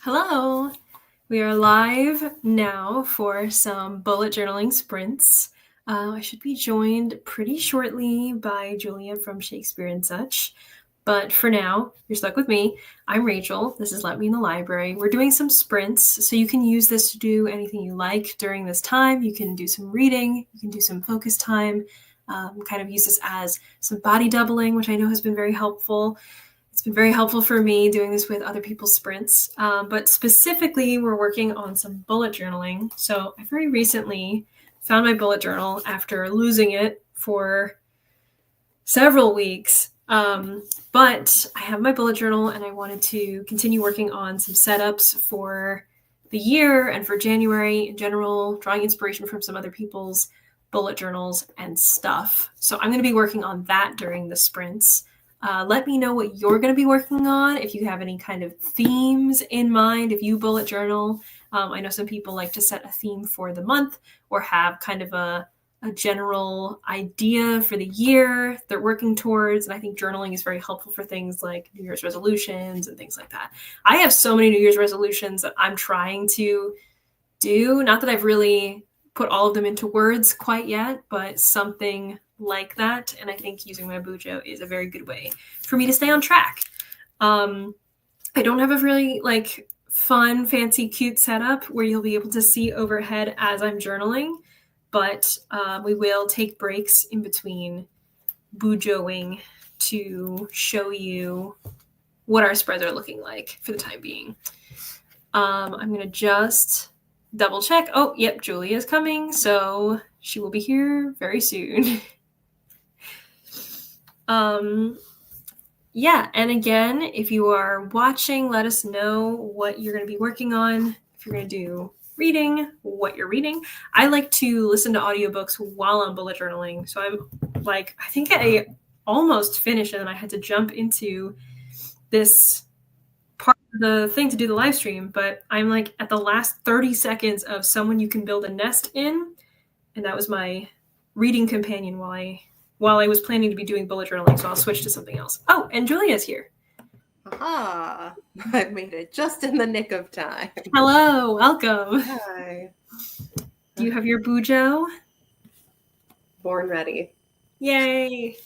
Hello! We are live now for some bullet journaling sprints. I should be joined pretty shortly by Julia from Shakespeare and Such. But for now, you're stuck with me. I'm Rachel. This is Let Me in the Library. We're doing some sprints, so you can use this to do anything you like during this time. You can do some reading, you can do some focus time, kind of use this as some body doubling, which I know has been very helpful. It's been very helpful for me doing this with other people's sprints. But specifically, we're working on some bullet journaling. So I very recently found my bullet journal after losing it for several weeks. But I have my bullet journal and I wanted to continue working on some setups for the year and for January in general, drawing inspiration from some other people's bullet journals and stuff. So I'm going to be working on that during the sprints. Let me know what you're going to be working on, if you have any kind of themes in mind, if you bullet journal. I know some people like to set a theme for the month or have kind of a general idea for the year they're working towards. And I think journaling is very helpful for things like New Year's resolutions and things like that. I have so many New Year's resolutions that I'm trying to do. Not that I've really put all of them into words quite yet, but something like that. And I think using my bujo is a very good way for me to stay on track. I don't have a really fun, fancy, cute setup where you'll be able to see overhead as I'm journaling, but we will take breaks in between bujoing to show you what our spreads are looking like for the time being. I'm going to just double check. Oh, yep, Julia is coming, so she will be here very soon. Yeah, and again, if you are watching, let us know what you're going to be working on. If you're going to do reading, what you're reading. I like to listen to audiobooks while I'm bullet journaling. So I'm I think I almost finished and then I had to jump into this part of the thing to do the live stream, but I'm at the last 30 seconds of Someone You Can Build a Nest In, and that was my reading companion while I was planning to be doing bullet journaling, so I'll switch to something else. Oh, and Julia's here. Aha! I made it just in the nick of time. Hello, welcome. Hi. Do you have your bujo? Born ready. Yay!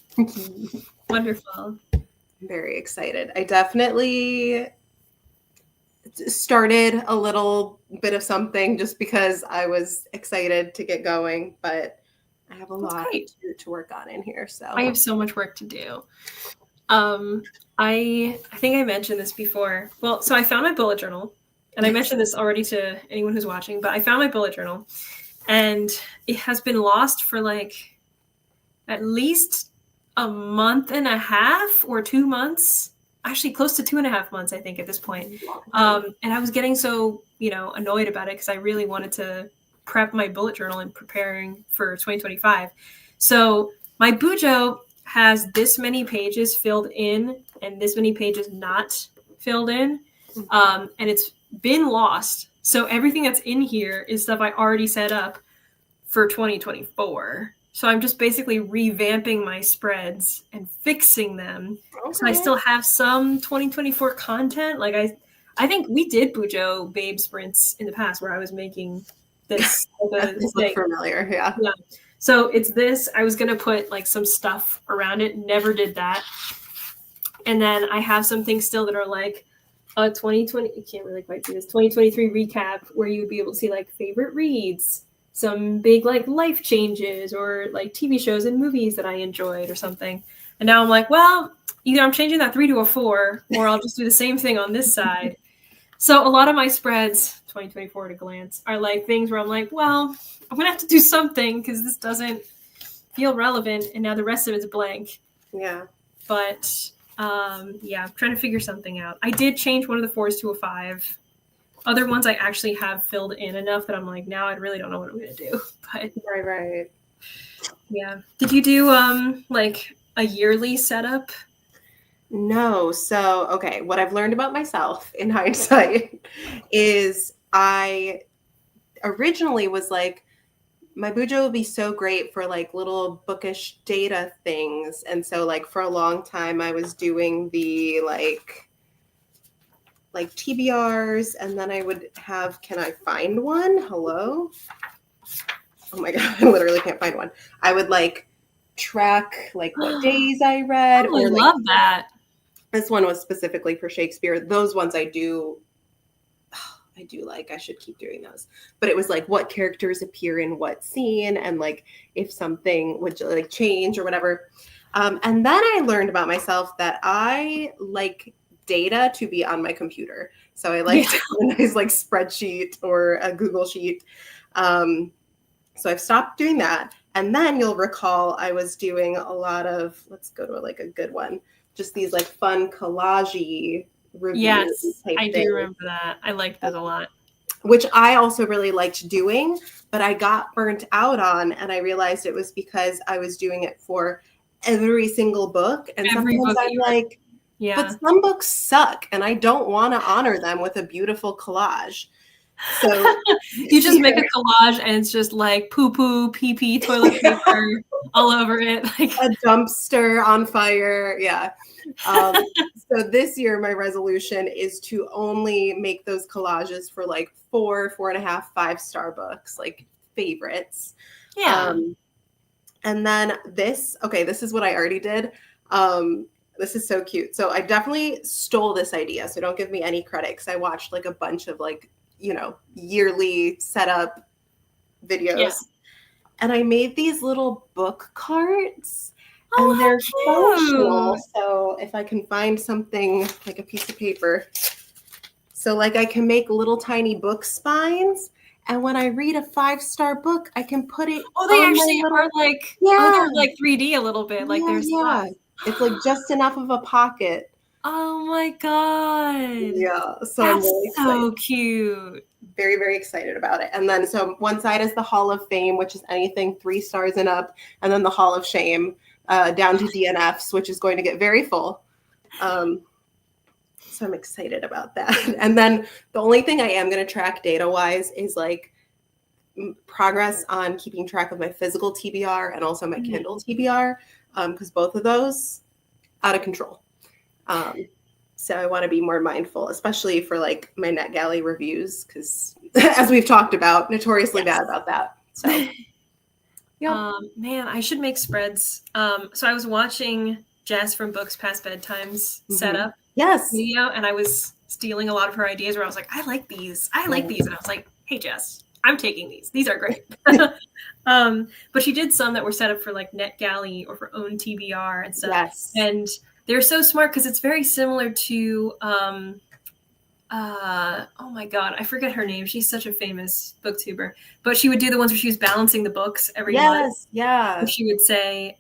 Wonderful. I'm very excited. I definitely started a little bit of something just because I was excited to get going, but I have a lot to work on in here. So I have so much work to do. I think I mentioned this before. Well, so I found my bullet journal, and I mentioned this already to anyone who's watching, but I found my bullet journal, and it has been lost for at least a month and a half or 2 months. Actually, close to 2.5 months, I think, at this point. And I was getting so, annoyed about it because I really wanted to prep my bullet journal and preparing for 2025. So my bujo has this many pages filled in and this many pages not filled in. And it's been lost. So everything that's in here is stuff I already set up for 2024. So I'm just basically revamping my spreads and fixing them. Okay. So I still have some 2024 content. I think we did bujo babe sprints in the past where I was making this. Look familiar, yeah. So it's this. I was gonna put some stuff around it. Never did that. And then I have some things still that are a 2020. You can't really quite see this 2023 recap where you would be able to see favorite reads, some big life changes, or TV shows and movies that I enjoyed or something. And now I'm well, either I'm changing that 3 to a 4, or I'll just do the same thing on this side. So a lot of my spreads, 2024 at a glance, are things where I'm well, I'm going to have to do something because this doesn't feel relevant. And now the rest of it's blank. Yeah. But, yeah, I'm trying to figure something out. I did change one of the 4s to a 5. Other ones I actually have filled in enough that I'm now I really don't know what I'm going to do. But Right. Yeah. Did you do, a yearly setup? No. So, okay, what I've learned about myself in hindsight is I originally was my bujo would be so great for little bookish data things. And so for a long time I was doing the like TBRs, and then I would have, can I find one? Hello? Oh my God, I literally can't find one. I would like track like what days I read, Oh, I or like love that. this one was specifically for Shakespeare. Those ones I do like. I should keep doing those. But it was like what characters appear in what scene, and like if something would like change or whatever. And then I learned about myself that I like data to be on my computer. So I like Yeah. to have a nice like spreadsheet or a Google sheet. So I've stopped doing that. And then you'll recall I was doing a lot of, let's go to like a good one, just these like fun collage review Yes, type I do things, remember that. I liked those a lot. which I also really liked doing, but I got burnt out on, and I realized it was because I was doing it for every single book. And Every sometimes book that I'm you read. like, but Yeah. some books suck, and I don't want to honor them with a beautiful collage. So You this just make year, a collage and it's just like poo poo, pee pee, toilet paper all over it. Like a dumpster on fire. Yeah. So this year, my resolution is to only make those collages for like 4.5, 5-star books, like favorites. yeah. Um, and then this is what I already did. This is so cute. So I definitely stole this idea. So don't give me any credit, because I watched like a bunch of like, yearly setup Yeah. videos. And I made these little book cards, and Oh, they're how functional. cute. So if I can find something like a piece of paper, so like I can make little tiny book spines. And when I read a 5-star book, I can put it Oh, they on my actually are little, like, oh, yeah, they're like 3D a little bit. Like yeah, there's yeah. stuff. It's like just enough of a pocket. Oh my God. Yeah. So I'm really That's excited. so cute. Very, very excited about it. And then so one side is the Hall of Fame, which is anything 3 stars and up, and then the Hall of Shame, down to DNFs, which is going to get very full. So I'm excited about that. And then the only thing I am going to track data wise is like progress on keeping track of my physical TBR and also my Kindle TBR, because both of those out of control. So I want to be more mindful, especially for like my NetGalley reviews, because as we've talked about, notoriously Yes. bad about that. So yeah. Man, I should make spreads. So I was watching Jess from Books Past Bedtimes setup Yes. video, and I was stealing a lot of her ideas where I was like, I like these. I like these. And I was like, hey, Jess, I'm taking these. These are great. But she did some that were set up for like NetGalley or for own TBR and stuff. Yes. And they're so smart because it's very similar to oh my God, I forget her name. She's such a famous booktuber, but she would do the ones where she was balancing the books every month. Yeah. And she would say,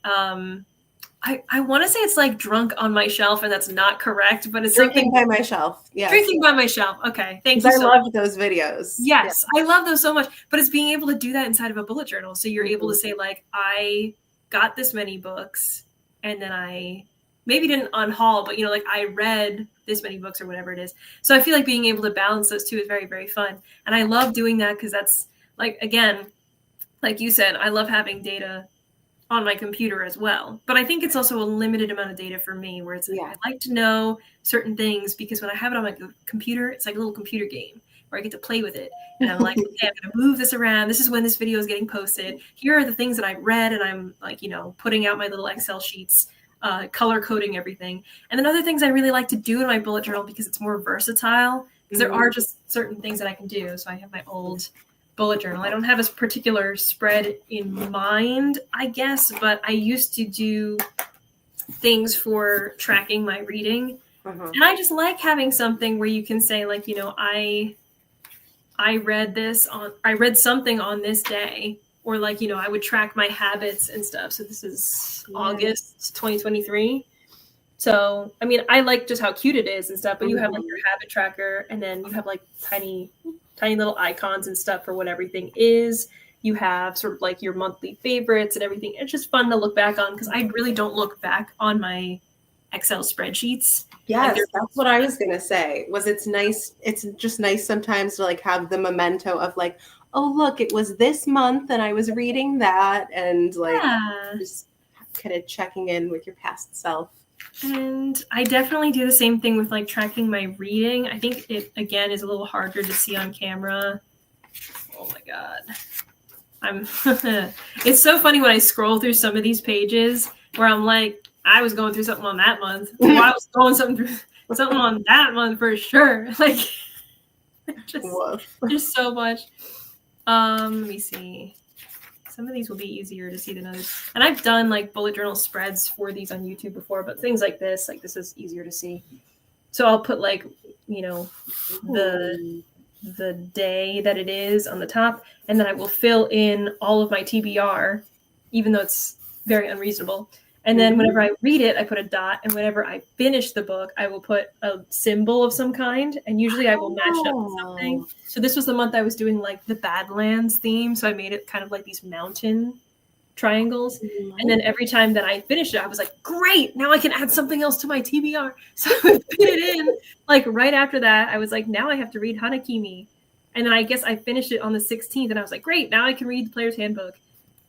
I want to say it's like drunk on my shelf, and that's not correct, but it's Drinking something. by my shelf. Yes. Drinking by my shelf. Okay, thank you. I love those videos. Yes, I love those so much. But it's being able to do that inside of a bullet journal, so you're able to say like, I got this many books, and then I maybe didn't unhaul, but like I read this many books or whatever it is. So I feel like being able to balance those two is very, very fun, and I love doing that because that's like, again, like you said, I love having data on my computer as well. But I think it's also a limited amount of data for me, where it's like, I like to know certain things, because when I have it on my computer, it's like a little computer game where I get to play with it. And I'm like, okay, I'm going to move this around. This is when this video is getting posted. Here are the things that I read, and I'm like, putting out my little Excel sheets, color coding everything. And then other things I really like to do in my bullet journal, because it's more versatile, because there are just certain things that I can do. So I have my old bullet journal. I don't have a particular spread in mind, I guess, but I used to do things for tracking my reading. And I just like having something where you can say like, I read something on this day, or like, I would track my habits and stuff. So this is August 2023. So, I mean, I like just how cute it is and stuff, but you have like your habit tracker, and then you have like tiny little icons and stuff for what everything is. You have sort of like your monthly favorites and everything. It's just fun to look back on, because I really don't look back on my Excel spreadsheets. Yes, like that's what I was going to say. It's nice. It's just nice sometimes to like have the memento of like, oh, look, it was this month and I was reading that, and like just kind of checking in with your past self. And I definitely do the same thing with like tracking my reading. I think it again is a little harder to see on camera. Oh my god. It's so funny when I scroll through some of these pages where I'm like, I was going through something on that month. Well, I was going something on that month for sure. Like just so much. Let me see. Some of these will be easier to see than others. And I've done like bullet journal spreads for these on YouTube before, but things like this is easier to see. So I'll put like, you know, the day that it is on the top, and then I will fill in all of my TBR, even though it's very unreasonable. And then whenever I read it, I put a dot, and whenever I finish the book, I will put a symbol of some kind, and usually I will match it up with something. So this was the month I was doing like the Badlands theme, so I made it kind of like these mountain triangles. And then every time that I finished it, I was like, great, now I can add something else to my TBR. So I would put it in. Like right after that, I was like, now I have to read Hanakimi. And then I guess I finished it on the 16th, and I was like, great, now I can read the Player's Handbook.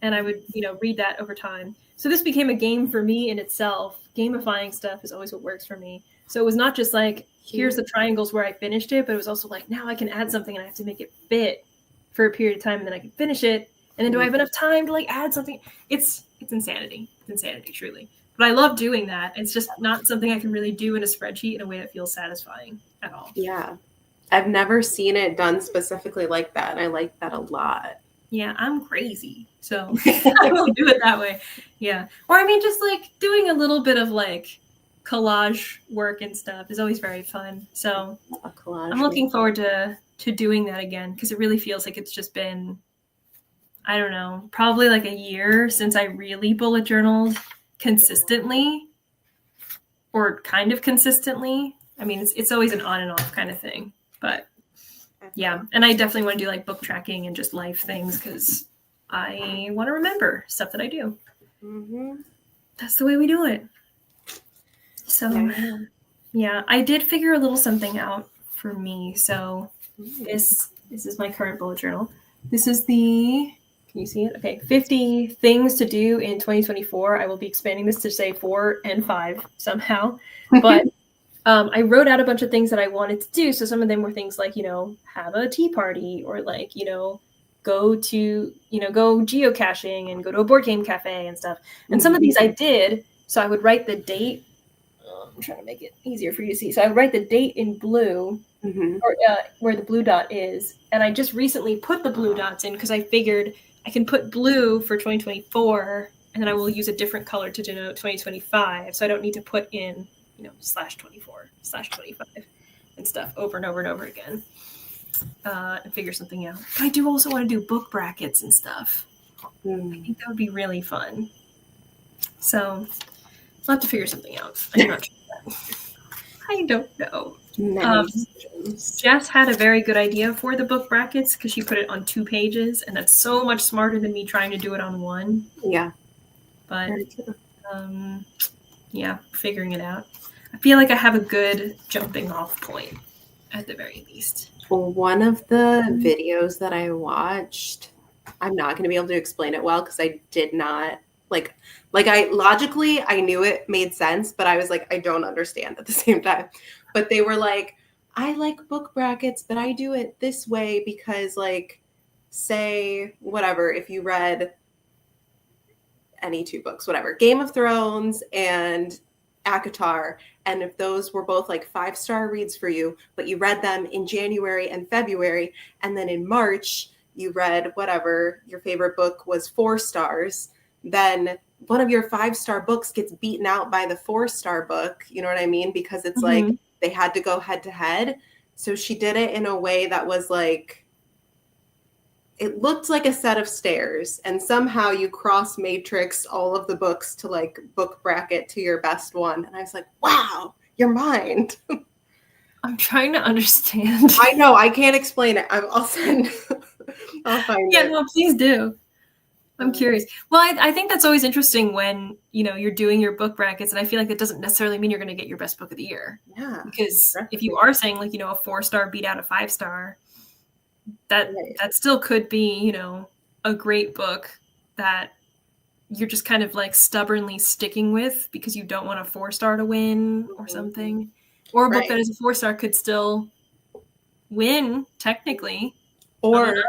And I would, read that over time. So this became a game for me in itself. Gamifying stuff is always what works for me. So it was not just like, here's the triangles where I finished it, but it was also like, now I can add something and I have to make it fit for a period of time, and then I can finish it. And then do I have enough time to like add something? It's insanity. It's insanity, truly. But I love doing that. It's just not something I can really do in a spreadsheet in a way that feels satisfying at all. Yeah. I've never seen it done specifically like that, and I like that a lot. Yeah, I'm crazy, so I will do it that way. Yeah. Or I mean, just like doing a little bit of like collage work and stuff is always very fun. So I'm looking forward to doing that again, because it really feels like it's just been, I don't know, probably like a year since I really bullet journaled consistently, or kind of consistently. I mean, it's always an on and off kind of thing, but yeah. And I definitely want to do like book tracking and just life things, because I want to remember stuff that I do. That's the way we do it. So yeah, I did figure a little something out for me. So this is my current bullet journal. This is the, can you see it? Okay, 50 things to do in 2024. I will be expanding this to say 4 and 5 somehow. But I wrote out a bunch of things that I wanted to do. So some of them were things like, have a tea party, or like, go geocaching and go to a board game cafe and stuff. And some of these I did. So I would write the date. I'm trying to make it easier for you to see. So I would write the date in blue, or where the blue dot is. And I just recently put the blue dots in because I figured I can put blue for 2024, and then I will use a different color to denote 2025. So I don't need to put in /24, /25 and stuff over and over and over again, and figure something out. But I do also want to do book brackets and stuff. I think that would be really fun. So I'll have to figure something out. I'm not sure. I don't know. Jess had a very good idea for the book brackets, because she put it on 2 pages, and that's so much smarter than me trying to do it on 1. Yeah. But yeah, figuring it out. I feel like I have a good jumping off point at the very least. Well, one of the videos that I watched, I'm not going to be able to explain it well because I did not like I logically, I knew it made sense, but I was like, I don't understand at the same time. But they were like, I like book brackets, but I do it this way because, like, say whatever, if you read any 2 books, whatever, Game of Thrones and ACOTAR, and if those were both like 5-star reads for you, but you read them in January and February, and then in March you read whatever your favorite book was 4 stars, then one of your 5-star books gets beaten out by the 4-star book. You know what I mean? Because it's like they had to go head to head. So she did it in a way that was like, it looked like a set of stairs, and somehow you cross matrix all of the books to like book bracket to your best one. And I was like, wow, your mind. I'm trying to understand. I know, I can't explain it. I'll find it. Yeah, no, please do. I'm curious. Well, I think that's always interesting when, you're doing your book brackets, and I feel like that doesn't necessarily mean you're going to get your best book of the year. Yeah. Because if you are saying like, a 4-star beat out a 5-star, that still could be, a great book that you're just kind of like stubbornly sticking with because you don't want a 4-star to win or something. Or a book that Right. is a 4-star could still win technically. Or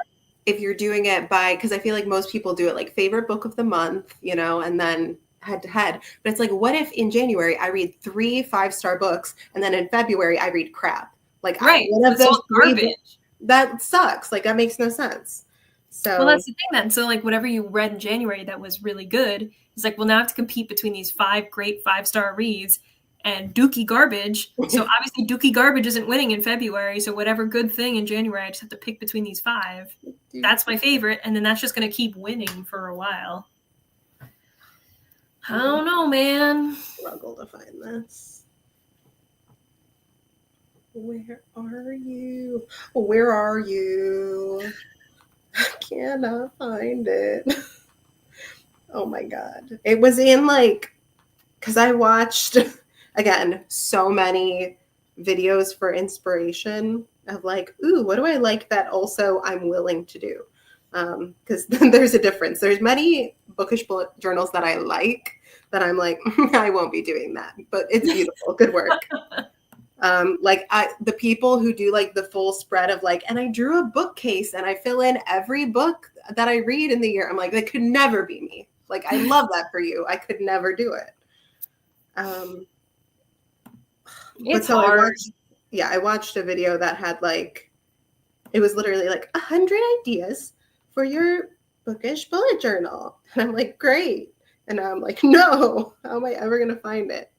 if you're doing it by, because I feel like most people do it like favorite book of the month, and then head to head. But it's like, what if in January I read 3 5-star books and then in February I read crap? Like Right. one of It's those all three garbage. that sucks. Like that makes no sense. Well, So that's the thing then. So, like, whatever you read in January that was really good, it's like, well, now I have to compete between these 5 great 5-star reads and dookie garbage. So, obviously, dookie garbage isn't winning in February. So, whatever good thing in January, I just have to pick between these 5. That's my favorite. And then that's just going to keep winning for a while. I don't know, man. Struggle to find this. Where are you? Where are you? I cannot find it. Oh my God. It was in like, because I watched, again, so many videos for inspiration of like, ooh, what do I like that also I'm willing to do? Because there's a difference. There's many bookish bullet journals that I like that I'm like, I won't be doing that, but it's beautiful. Good work. The people who do like the full spread of like, and I drew a bookcase and I fill in every book that I read in the year. I'm like, that could never be me. Like, I love that for you. I could never do it. It's hard. I watched a video that had like, it was literally like 100 ideas for your bookish bullet journal. And I'm like, great. And I'm like, no, how am I ever going to find it?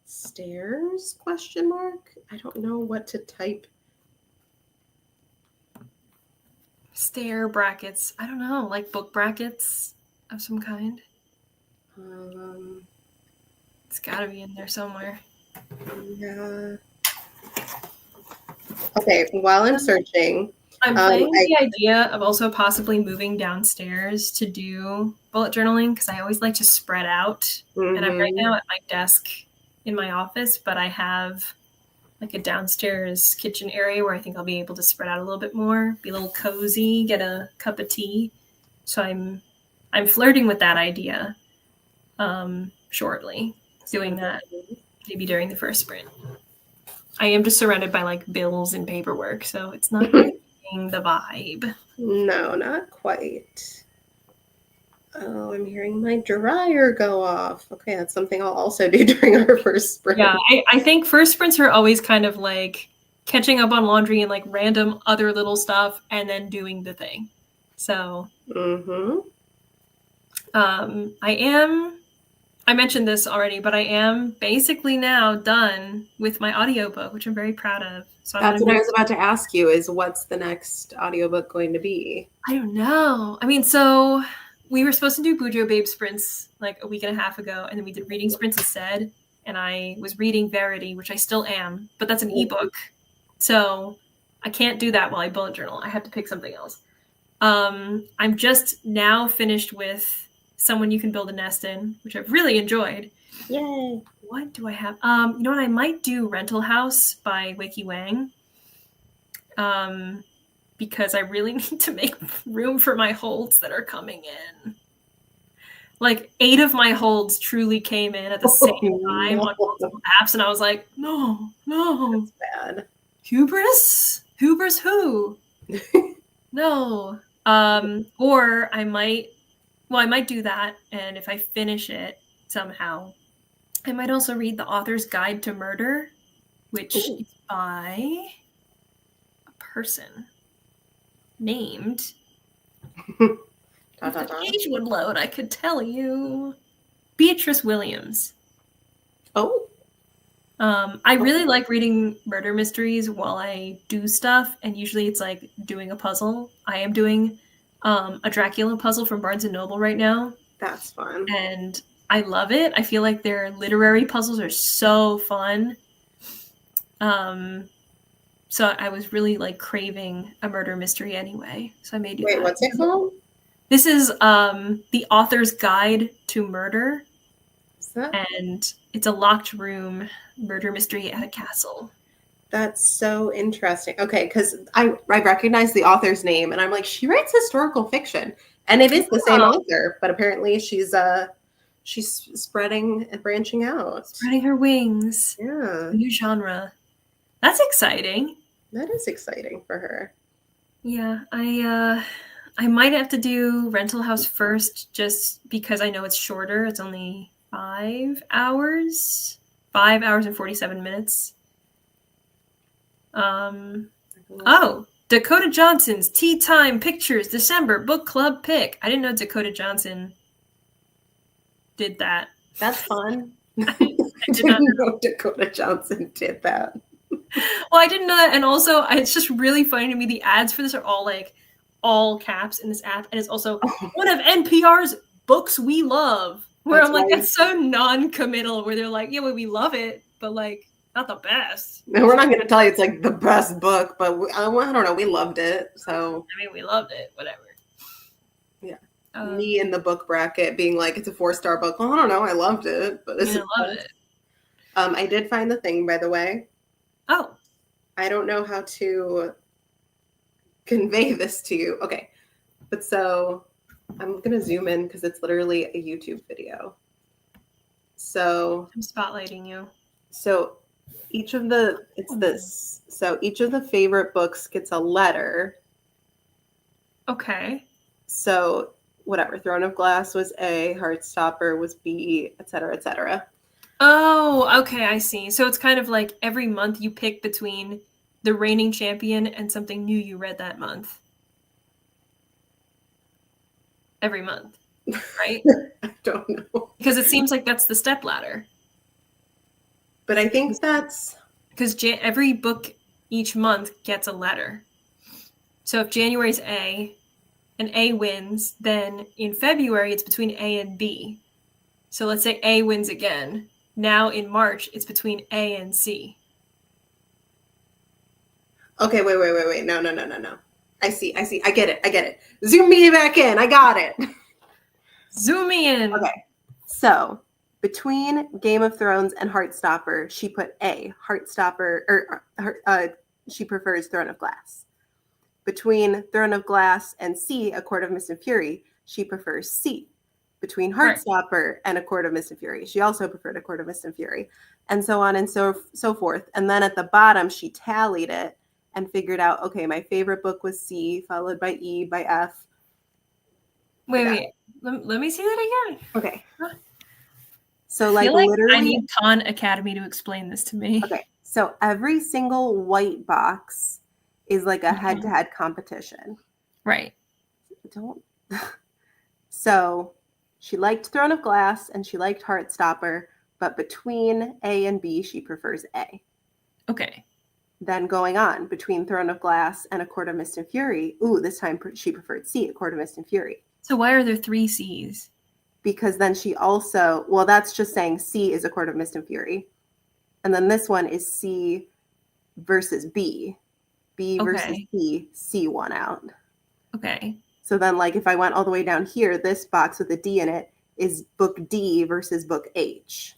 Stairs? Question mark? I don't know what to type. Stair brackets. I don't know, like book brackets of some kind. It's got to be in there somewhere. Yeah. Okay, while I'm searching, I'm playing the idea of also possibly moving downstairs to do bullet journaling because I always like to spread out. And I'm right now at my desk in my office, but I have like a downstairs kitchen area where I think I'll be able to spread out a little bit more, be a little cozy, get a cup of tea. So I'm flirting with that idea shortly, doing that maybe during the first sprint. I am just surrounded by like bills and paperwork, so it's not quite the vibe. No, not quite. Oh, I'm hearing my dryer go off. Okay, that's something I'll also do during our first sprint. Yeah, I think first sprints are always kind of like catching up on laundry and like random other little stuff and then doing the thing. So I mentioned this already, but I am basically now done with my audiobook, which I'm very proud of. So that's what I was about to ask you is what's the next audiobook going to be? I don't know. I mean, so we were supposed to do Bujo Babe sprints like a week and a half ago, and then we did reading sprints instead. And I was reading Verity, which I still am, but that's an ebook. So I can't do that while I bullet journal. I have to pick something else. I'm just now finished with Someone You Can Build a Nest In, which I've really enjoyed. Yay. What do I have? You know what? I might do Rental House by Wakey Wang. Because I really need to make room for my holds that are coming in. Like 8 of my holds truly came in at the same time on multiple apps, and I was like, no. That's bad. Hubris who? No. Or I might do that, and if I finish it somehow, I might also read The Author's Guide to Murder, which is by a person named if the page would load, I could tell you. Beatrice Williams. Oh. I really like reading murder mysteries while I do stuff, and usually it's like doing a puzzle. I am doing a Dracula puzzle from Barnes & Noble right now. That's fun. And I love it. I feel like their literary puzzles are so fun. So I was really like craving a murder mystery anyway. So I may do that. Wait, what's it called? This is The Author's Guide to Murder. And it's a locked room murder mystery at a castle. That's so interesting. Okay, because I recognize the author's name, and I'm like, she writes historical fiction. And it is the same Oh, author, but apparently she's spreading and branching out. spreading her wings. Yeah, New genre. That's exciting. that is exciting for her. Yeah, I might have to do Rental House first just because I know it's shorter. It's only 5 hours. 5 hours and 47 minutes. Oh, Dakota Johnson's Tea Time Pictures December Book Club pick. I didn't know Dakota Johnson did that. That's fun. I I did not didn't know Dakota Johnson did that. Well, I didn't know that, and also it's just really funny to me. The ads for this are all like all caps in this app, and it's also one of NPR's books we love. Where That's I'm like, why that's so non-committal. Where they're like, yeah, well, we love it, but like not the best. And we're not going to tell you it's like the best book, but I don't know. We loved it. So, I mean, we loved it. Whatever. yeah. Me in the book bracket being like, it's a 4-star book. Well, I don't know. I loved it, but it's I love it. I did find the thing, by the way. Oh. I don't know how to convey this to you. Okay. But so I'm going to zoom in because it's literally a YouTube video. So I'm spotlighting you. So each of the, it's this. So each of the favorite books gets a letter. Okay. So whatever, Throne of Glass was A, Heartstopper was B, etc., etc. Oh, okay, I see. So it's kind of like every month you pick between the reigning champion and something new you read that month. Every month, right? I don't know. Because it seems like that's the step ladder. But I think that's... Because every book each month gets a letter. So if January's A and A wins, then in February it's between A and B. So let's say A wins again. Now in March it's between A and C. Okay, wait. No. I see. I get it. Zoom me back in. I got it. Zoom me in. Okay. So between Game of Thrones and Heartstopper, she put A, Heartstopper, or she prefers Throne of Glass. Between Throne of Glass and C, A Court of Mist and Fury, she prefers C. Between Heartstopper and A Court of Mist and Fury, she also preferred A Court of Mist and Fury, and so on and so forth. And then at the bottom, she tallied it and figured out, okay, my favorite book was C, followed by E, by F. Wait. Let me see that again. Okay. Huh. So like literally, I need Khan Academy to explain this to me. Okay. So every single white box is like a head-to-head competition. Right. So she liked Throne of Glass and she liked Heartstopper, but between A and B, she prefers A. Okay. Then going on, between Throne of Glass and A Court of Mist and Fury, this time she preferred C, A Court of Mist and Fury. So why are there 3 C's? Because then she also, well, that's just saying C is A Court of Mist and Fury. And then this one is C versus B. B versus C, C won out. Okay. So then, like, if I went all the way down here, this box with a D in it is book D versus book H.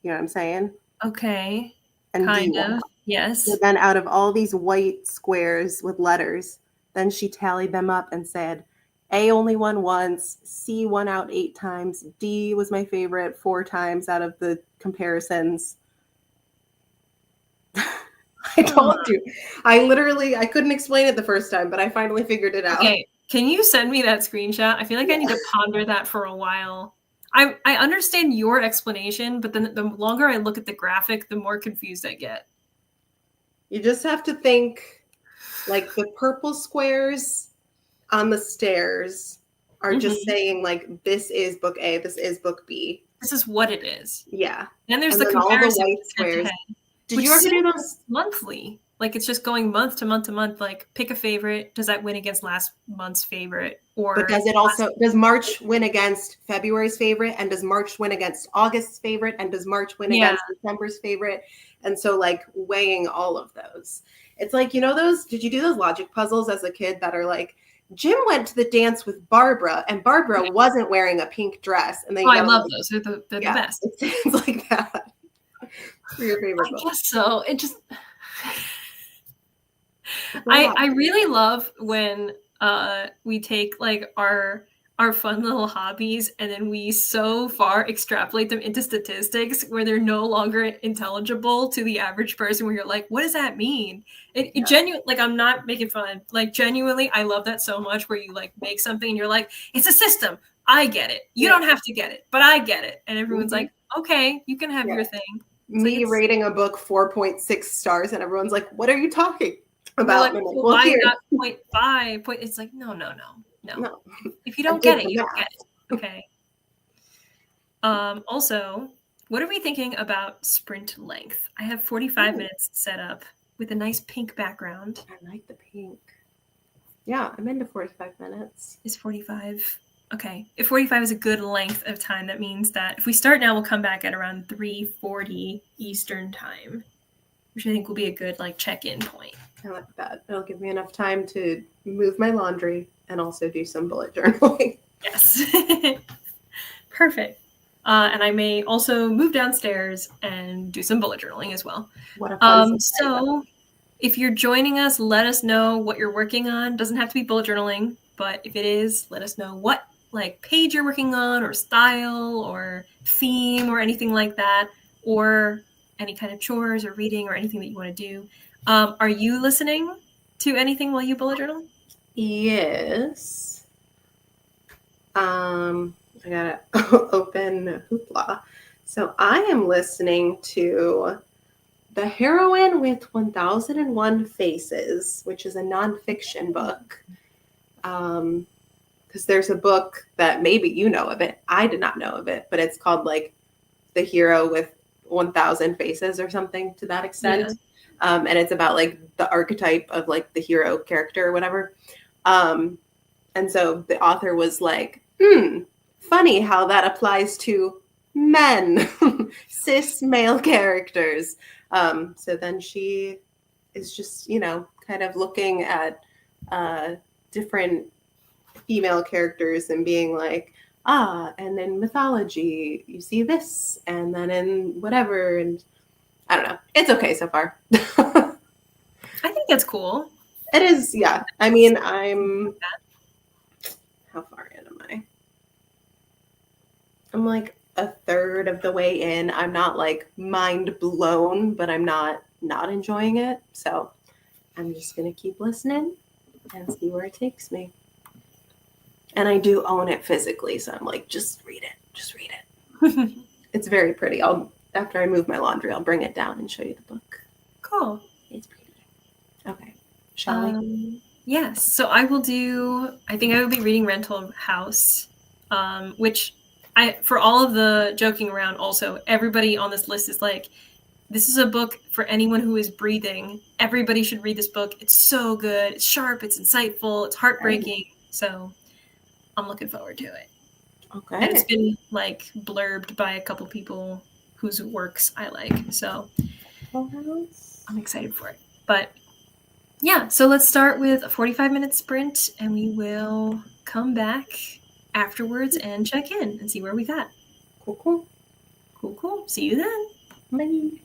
You know what I'm saying? Okay. And kind of. Yes. So then out of all these white squares with letters, then she tallied them up and said, A only won once, C won out 8 times, D was my favorite 4 times out of the comparisons. I told you. I couldn't explain it the first time, but I finally figured it out. Okay. Can you send me that screenshot? I feel like I need to ponder that for a while. I understand your explanation, but then the longer I look at the graphic, the more confused I get. You just have to think like the purple squares on the stairs are just saying like, this is book A, this is book B. This is what it is. Yeah. Then there's the comparison. All the white squares. Did you ever do those monthly? Like it's just going month to month to month. Like pick a favorite. Does that win against last month's favorite? But does March win against February's favorite? And does March win against August's favorite? And does March win against December's favorite? And so like weighing all of those. It's like, did you do those logic puzzles as a kid that are like, Jim went to the dance with Barbara and Barbara wasn't wearing a pink dress. And then I love those. They're the best. It's like that. For your favorite book. I guess so. It just I really love when we take like our fun little hobbies and then we so far extrapolate them into statistics where they're no longer intelligible to the average person, where you're like, what does that mean? It Yeah. genuine, like, I'm not making fun, like, genuinely, I love that so much, where you like make something and you're like, it's a system, I get it, you Yeah. don't have to get it, but I get it, and everyone's Mhm. like, okay, you can have Yeah. your thing. It's like, Me rating a book 4.6 stars, and everyone's like, what are you talking you're about? like, And I'm like, well, well, why here. not 0.5 point? It's like, no, no, no, no. No, If you I don't did get it, the you don't get math. it. Okay. Also, what are we thinking about sprint length? I have 45 Ooh, minutes set up with a nice pink background. I like the pink. Yeah, I'm into 45 minutes. Is 45? Okay. If 45 is a good length of time, that means that if we start now, we'll come back at around 3:40 Eastern time, which I think will be a good like check-in point. I like that. It'll give me enough time to move my laundry and also do some bullet journaling. Yes. Perfect. And I may also move downstairs and do some bullet journaling as well. What a fun surprise. So if you're joining us, let us know what you're working on. Doesn't have to be bullet journaling, but if it is, let us know what like page you're working on, or style, or theme, or anything like that, or any kind of chores or reading or anything that you want to do. Are you listening to anything while you bullet journal? Yes. I gotta open Hoopla. So I am listening to The Heroine with 1001 Faces, which is a nonfiction book. Because there's a book that maybe you know of it. I did not know of it, but it's called like The Hero with 1000 Faces or something to that Yeah. extent. And it's about like the archetype of like the hero character or whatever. Um, and so the author was like, funny how that applies to men, cis male characters. So then she is just, kind of looking at different female characters and being like, and in mythology, you see this, and then in whatever. And I don't know. It's okay so far. I think that's cool. It is, yeah. I mean, how far in am I? I'm like a third of the way in. I'm not like mind blown, but I'm not enjoying it. So I'm just gonna keep listening and see where it takes me. And I do own it physically, so I'm like, just read it. Just read it. It's very pretty. After I move my laundry, I'll bring it down and show you the book. Cool. It's pretty. Okay. Shall we? Yes. So I will do, I think I will be reading Rental House, which for all of the joking around, also, everybody on this list is like, this is a book for anyone who is breathing. Everybody should read this book. It's so good. It's sharp. It's insightful. It's heartbreaking. So I'm looking forward to it. Okay. And it's been like blurbed by a couple people whose works I like. So I'm excited for it. But yeah, so let's start with a 45-minute sprint, and we will come back afterwards and check in and see where we got. Cool, cool. Cool, cool. See you then. Bye.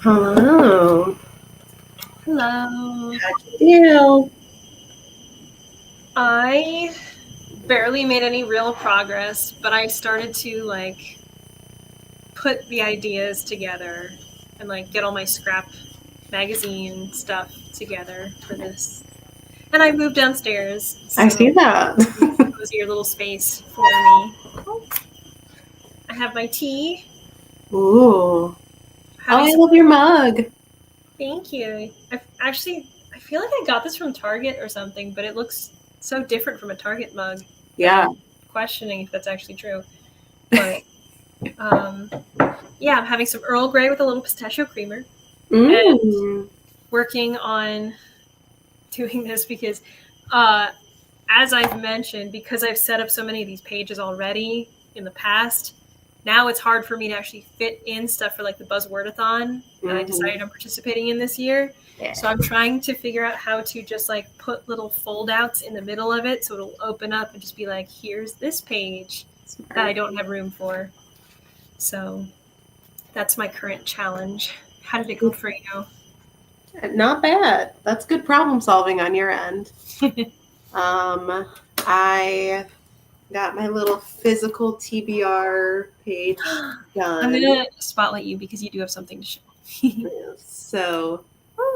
Hello. Hello. How'd you do? I barely made any real progress, but I started to like put the ideas together and like get all my scrap magazine stuff together for this. And I moved downstairs, I so see that. cozier little space for me. Oh, I have my tea. Ooh. Oh, Having I some. love your mug. Thank you. I feel like I got this from Target or something, but it looks so different from a Target mug that Yeah. I'm questioning if that's actually true. But um, yeah, I'm having some Earl Grey with a little pistachio creamer and Mm. working on doing this because, uh, as I've mentioned, because I've set up so many of these pages already in the past, now it's hard for me to actually fit in stuff for like the Buzzwordathon that I Mm-hmm. decided I'm participating in this year. Yeah. So I'm trying to figure out how to just like put little fold outs in the middle of it so it'll open up and just be like, here's this page that I Smart. don't have room for. So that's my current challenge. How did it go for you? Not bad. That's good problem solving on your end. I got my little physical TBR page I'm done. gonna spotlight you because you do have something to show. So,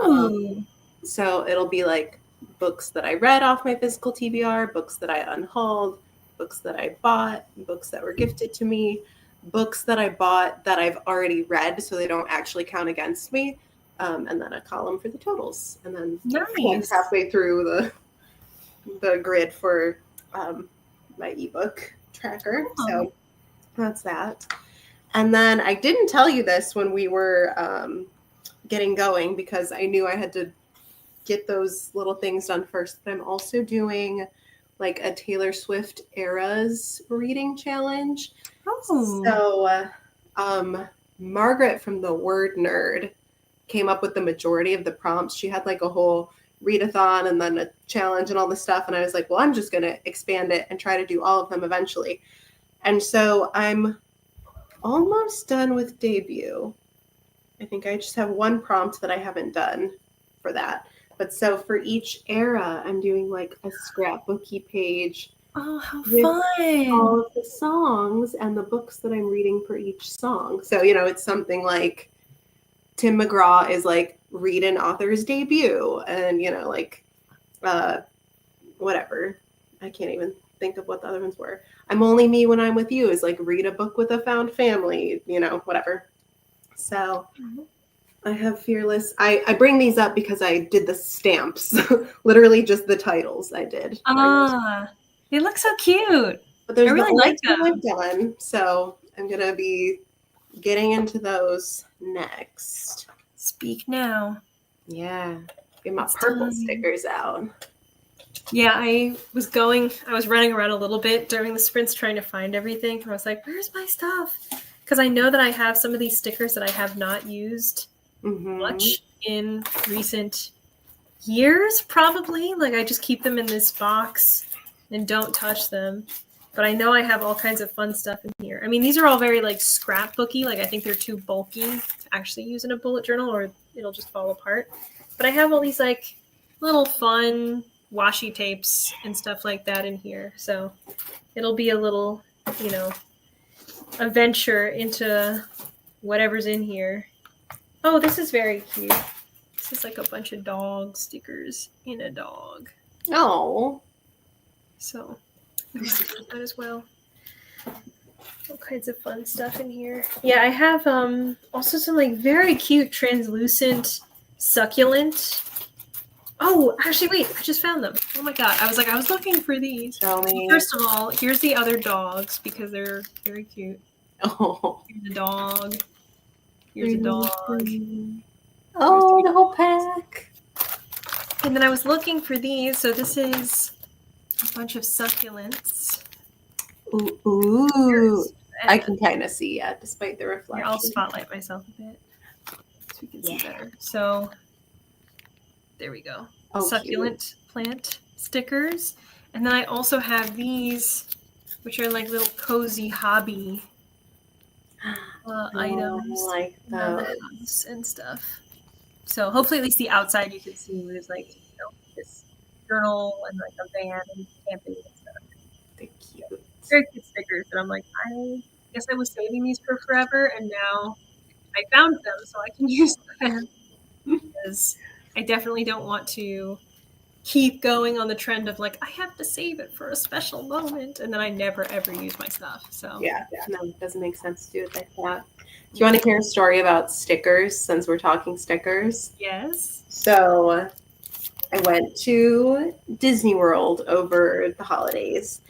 um, Ooh. so it'll be like books that I read off my physical TBR, books that I unhauled, books that I bought, books that were gifted to me, books that I bought that I've already read, so they don't actually count against me, and then a column for the totals, and then like Nice. halfway through the grid for my ebook tracker. Oh. So that's that. And then I didn't tell you this when we were getting going because I knew I had to get those little things done first. But I'm also doing like a Taylor Swift eras reading challenge. Oh. So Margaret from the Word Nerd came up with the majority of the prompts. She had like a whole readathon and then a challenge and all this stuff. And I was like, well, I'm just going to expand it and try to do all of them eventually. And so I'm almost done with debut. I think I just have one prompt that I haven't done for that. But so for each era, I'm doing like a scrapbooky page Oh, how with fun. all of the songs and the books that I'm reading for each song. So, you know, it's something like Tim McGraw is like read an author's debut and, you know, like uh, whatever. I can't even think of what the other ones were. I'm Only Me When I'm With You is like read a book with a found family, you know, whatever. So I have Fearless. I bring these up because I did the stamps, literally just the titles I did. Ah, they look so cute. But I there's the really only like two I've them. done, so I'm going to be getting into those next. Speak now. Yeah, get my It's purple time. stickers out. Yeah, I was running around a little bit during the sprints trying to find everything. And I was like, where's my stuff? Because I know that I have some of these stickers that I have not used Mm-hmm. much in recent years, probably. Like, I just keep them in this box and don't touch them. But I know I have all kinds of fun stuff in here. I mean, these are all very, like, scrapbooky. Like, I think they're too bulky to actually use in a bullet journal or it'll just fall apart. But I have all these, like, little fun washi tapes and stuff like that in here. So it'll be a little, you know, a venture into whatever's in here. Oh, this is very cute. This is like a bunch of dog stickers in a dog. Oh. So I'm going to do that as well. All kinds of fun stuff in here. Yeah, I have also some like very cute translucent succulent. Oh, actually, wait! I just found them. Oh my god! I was looking for these. Tell So me. first of all, here's the other dogs because they're very cute. Oh. Here's a dog. Here's a dog. Oh, the whole pack. And then I was looking for these. So this is a bunch of succulents. Ooh, ooh. I can kind of see, yeah, despite the reflection. Here, I'll spotlight myself a bit so we can see better. So there we go. Oh, Succulent cute. plant stickers. And then I also have these, which are like little cozy hobby items I like around the those. house and stuff. So hopefully, at least the outside you can see there's like this journal and like a van and camping and stuff. They're cute. Very cute stickers, and I'm like, I guess I was saving these for forever, and now I found them, so I can use them because I definitely don't want to keep going on the trend of like I have to save it for a special moment, and then I never ever use my stuff. So Yeah, no, it doesn't make sense to do it like that. Do you want to hear a story about stickers since we're talking stickers? yes. So I went to Disney World over the holidays.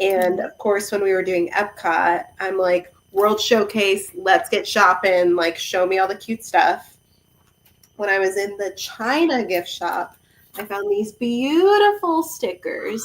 And of course, when we were doing Epcot, I'm like, World Showcase, let's get shopping, like, show me all the cute stuff. When I was in the China gift shop, I found these beautiful stickers.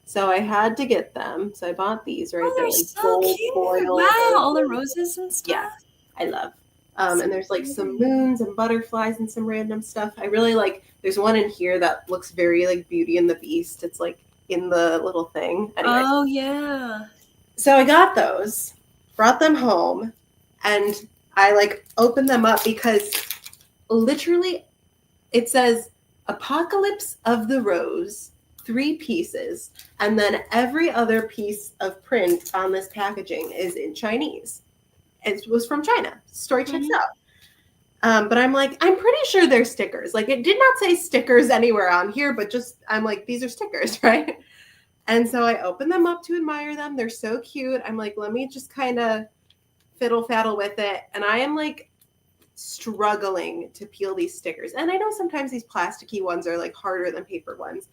So I had to get them. So I bought these, right? Oh, They're they're like so gold cute! foil. Wow, all the roses and Yeah, stuff. I love. So And there's like some pretty. moons and butterflies and some random stuff. I really like. There's one in here that looks very like Beauty and the Beast. It's like in the little thing. Anyways, Oh yeah. so I got those, brought them home, and I like opened them up because literally it says Apocalypse of the Rose, 3 pieces, and then every other piece of print on this packaging is in Chinese. It was from China. Story checks out. But I'm like, I'm pretty sure they're stickers. Like, it did not say stickers anywhere on here, but just, I'm like, these are stickers, right? And so I opened them up to admire them. They're so cute. I'm like, let me just kind of fiddle faddle with it. And I am like struggling to peel these stickers. And I know sometimes these plasticky ones are like harder than paper ones.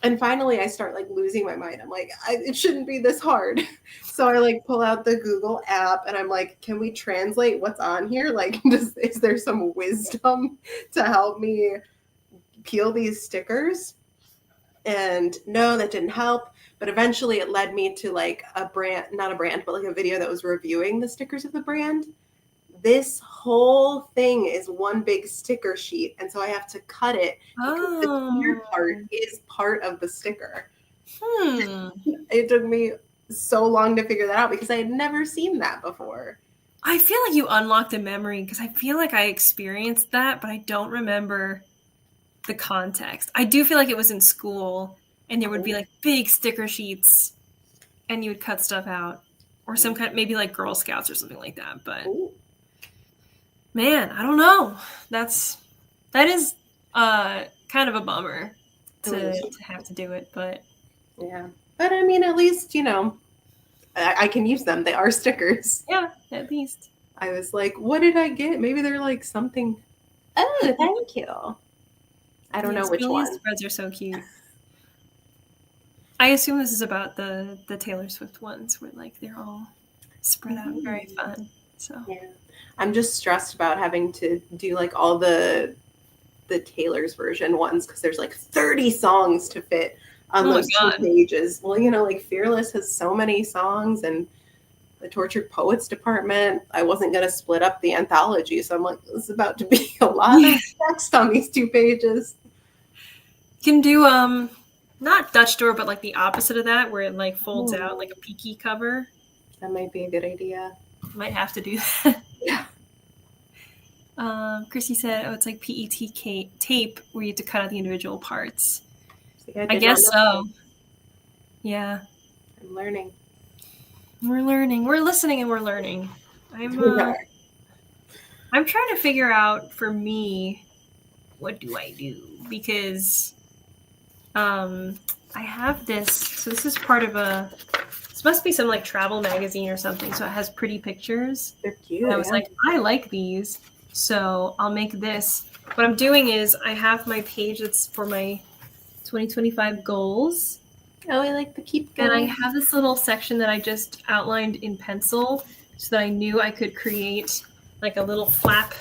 And finally, I start like losing my mind. I'm like, it shouldn't be this hard. So I like pull out the Google app and I'm like, can we translate what's on here? Like, is there some wisdom to help me peel these stickers? And no, that didn't help. But eventually it led me to like a brand, not a brand, but like a video that was reviewing the stickers of the brand. This whole thing is one big sticker sheet. And so I have to cut it because the clear part is part of the sticker. It took me so long to figure that out because I had never seen that before. I feel like you unlocked a memory because I feel like I experienced that, but I don't remember the context. I do feel like it was in school and there would be like big sticker sheets and you would cut stuff out or some kind of, maybe like Girl Scouts or something like that. But man, I don't know. That is kind of a bummer to have to do it, but yeah. But I mean, at least, you know, I can use them. They are stickers. Yeah, at least. I was like, what did I get? Maybe they're like something. Oh, thank you. I don't know which one. Spreads are so cute. I assume this is about the Taylor Swift ones where like they're all spread out, very fun. So yeah, I'm just stressed about having to do like all the Taylor's version ones because there's like 30 songs to fit on those 2 pages. Well, you know, like Fearless has so many songs, and the Tortured Poets Department, I wasn't going to split up the anthology, so I'm like, this is about to be a lot of text on these 2 pages. You can do not Dutch door, but like the opposite of that, where it like folds out like a peaky cover. That might be a good idea. Might have to do that. Yeah. Chrissy said, "Oh, it's like PET tape where you have to cut out the individual parts." See, I guess so. Yeah. I'm learning. We're learning. We're listening and we're learning. I'm trying to figure out for me, what do I do? Because I have this. So this is part of this must be some like travel magazine or something. So it has pretty pictures. They're cute. And I was like, I like these. So I'll make this. What I'm doing is I have my page that's for my 2025 goals. Oh, I like the keep going. And I have this little section that I just outlined in pencil so that I knew I could create like a little flap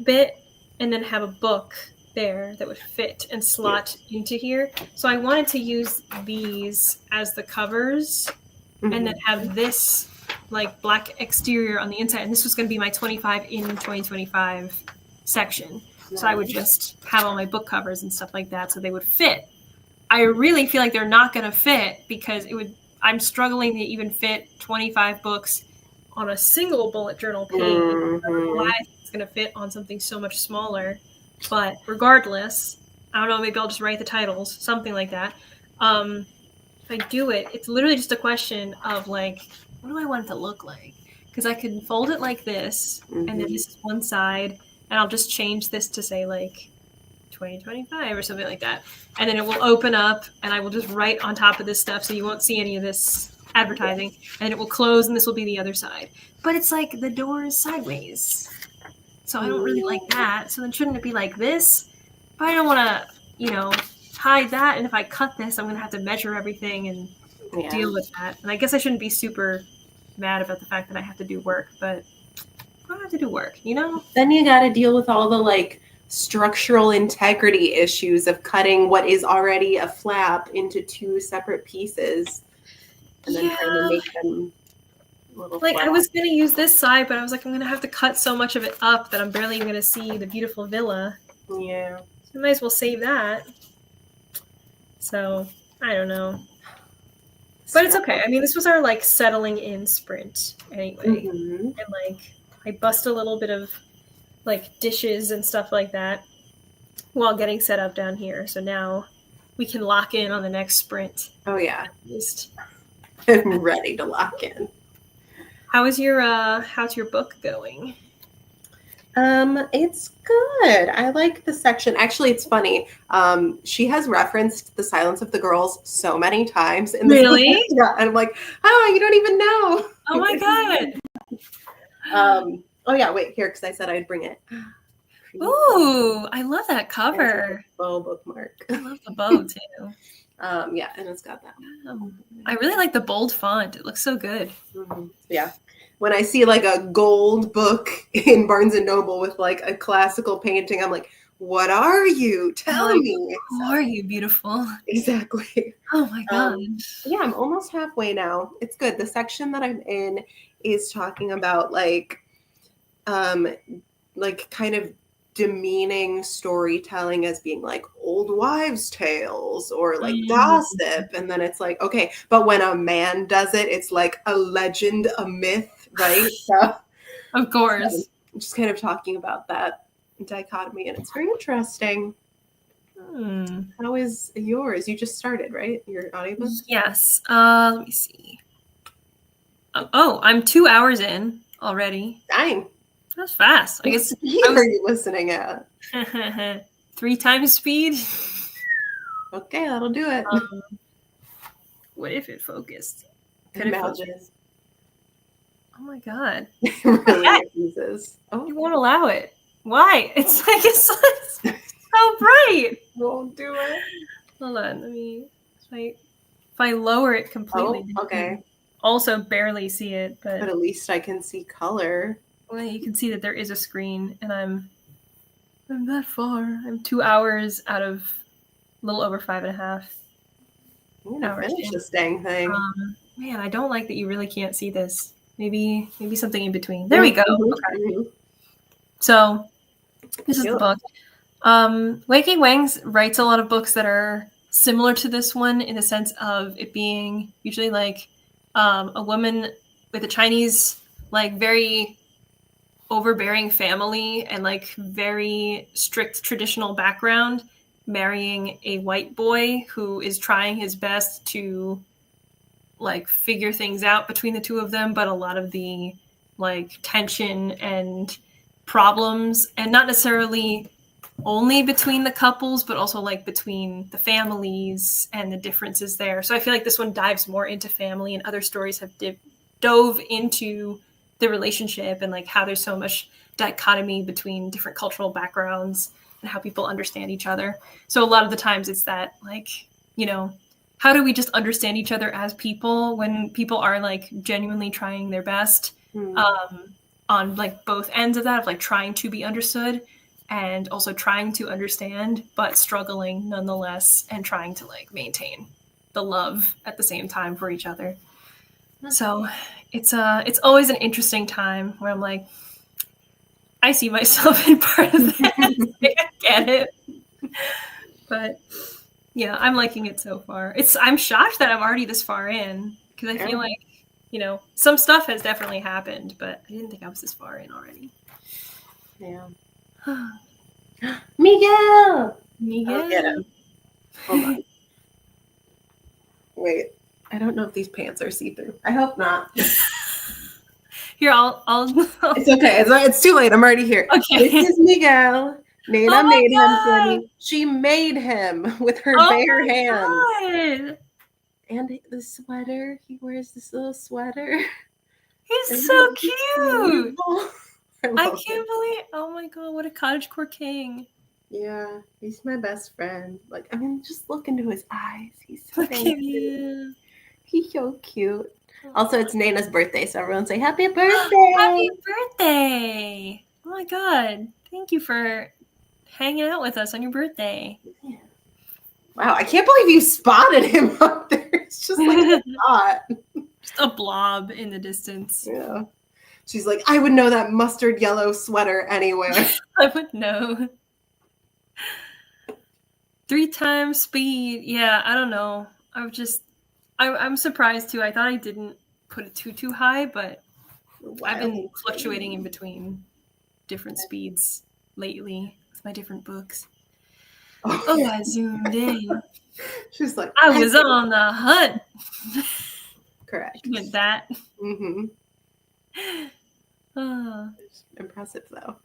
bit and then have a book there that would fit and slot into here. So I wanted to use these as the covers and then have this like black exterior on the inside. And this was going to be my 25 in 2025 section. Nice. So I would just have all my book covers and stuff like that so they would fit. I really feel like they're not going to fit because I'm struggling to even fit 25 books on a single bullet journal page. I don't know why it's going to fit on something so much smaller. But regardless, I don't know, maybe I'll just write the titles, something like that. If I do it, it's literally just a question of like, what do I want it to look like? Because I can fold it like this, and then this is one side, and I'll just change this to say like 2025 or something like that. And then it will open up, and I will just write on top of this stuff so you won't see any of this advertising. And it will close, and this will be the other side. But it's like the door is sideways. So I don't really like that. So then shouldn't it be like this? But I don't want to, hide that. And if I cut this, I'm going to have to measure everything and deal with that. And I guess I shouldn't be super mad about the fact that I have to do work, but I have to do work, Then you got to deal with all the like structural integrity issues of cutting what is already a flap into two separate pieces and then trying to make them little like flat. I was going to use this side, but I was like, I'm going to have to cut so much of it up that I'm barely even going to see the beautiful villa. Yeah. So I might as well save that. So I don't know. But it's okay. I mean, this was our like settling in sprint anyway. And like I bust a little bit of like dishes and stuff like that while getting set up down here. So now we can lock in on the next sprint. Oh yeah. At least. I'm ready to lock in. How's your book going? It's good. I like the section. Actually, it's funny. She has referenced The Silence of the Girls so many times. Really? Yeah. And I'm like, oh, you don't even know. Oh my God. Oh yeah, wait, here, because I said I'd bring it. Ooh, I love that cover. Bow bookmark. I love the bow too. Yeah, and it's got that. I really like the bold font. It looks so good. Yeah. When I see like a gold book in Barnes and Noble with like a classical painting, I'm like, what are you? Tell me. Who are you, beautiful? Exactly. Oh my God. Yeah, I'm almost halfway now. It's good. The section that I'm in is talking about like kind of demeaning storytelling as being like old wives' tales or like gossip. And then it's like, okay, but when a man does it, it's like a legend, a myth, right? So, of course. I'm just kind of talking about that dichotomy, and it's very interesting. How is yours? You just started, right? Your audiobook? Yes. Let me see. Oh, I'm 2 hours in already. Dang. That's fast. I guess. What are you listening at? 3 times speed. Okay, that'll do it. What if it focused? Could imagine. It focus? Oh my God. Really refuses. Oh, you won't allow it. Why? It's like it's so bright. Won't do it. Hold on. Let me. If I lower it completely. Oh, okay. Also barely see it, but at least I can see color. Well, you can see that there is a screen, and I'm that far. I'm 2 hours out of a little over 5.5 hours. Finish this dang thing. Man, I don't like that you really can't see this. Maybe something in between. There we go. Okay. So this is the book. Wei Wang's writes a lot of books that are similar to this one in the sense of it being usually like a woman with a Chinese, like very overbearing family and like very strict traditional background, marrying a white boy who is trying his best to like figure things out between the two of them, but a lot of the like tension and problems, and not necessarily only between the couples, but also like between the families and the differences there. So I feel like this one dives more into family, and other stories have dove into the relationship and like how there's so much dichotomy between different cultural backgrounds and how people understand each other. So a lot of the times it's that like, how do we just understand each other as people when people are like genuinely trying their best on like both ends of that, of like trying to be understood and also trying to understand, but struggling nonetheless and trying to like maintain the love at the same time for each other. So it's always an interesting time where I'm like, I see myself in part of this. I get it. But yeah, I'm liking it so far. I'm shocked that I'm already this far in because I feel like you know, some stuff has definitely happened, but I didn't think I was this far in already. Yeah. Miguel! Miguel. I'll get him. Hold on. Wait. I don't know if these pants are see-through. I hope not. Here, I'll It's okay. It's too late. I'm already here. Okay. This is Miguel. Nana Oh my made him for God. me. She made him with her Oh bare my hands. God. And the sweater. He wears this little sweater. He's so cute. I love can't believe. Oh my God, what a cottagecore king. Yeah, he's my best friend. Like, I mean, just look into his eyes. He's so Look at you. He's so cute. Also, it's Nana's birthday, so everyone say happy birthday! Happy birthday! Oh my God. Thank you for hanging out with us on your birthday. Yeah. Wow, I can't believe you spotted him up there. It's just like a dot. Just a blob in the distance. Yeah. She's like, I would know that mustard yellow sweater anywhere. I would know. 3 times speed. Yeah, I don't know. I'm surprised too. I thought I didn't put it too high, but I've been fluctuating in between different speeds lately with my different books. Oh, I zoomed in. She's like, I was on the hunt. Correct. With that. Mm-hmm. Oh. Impressive, though.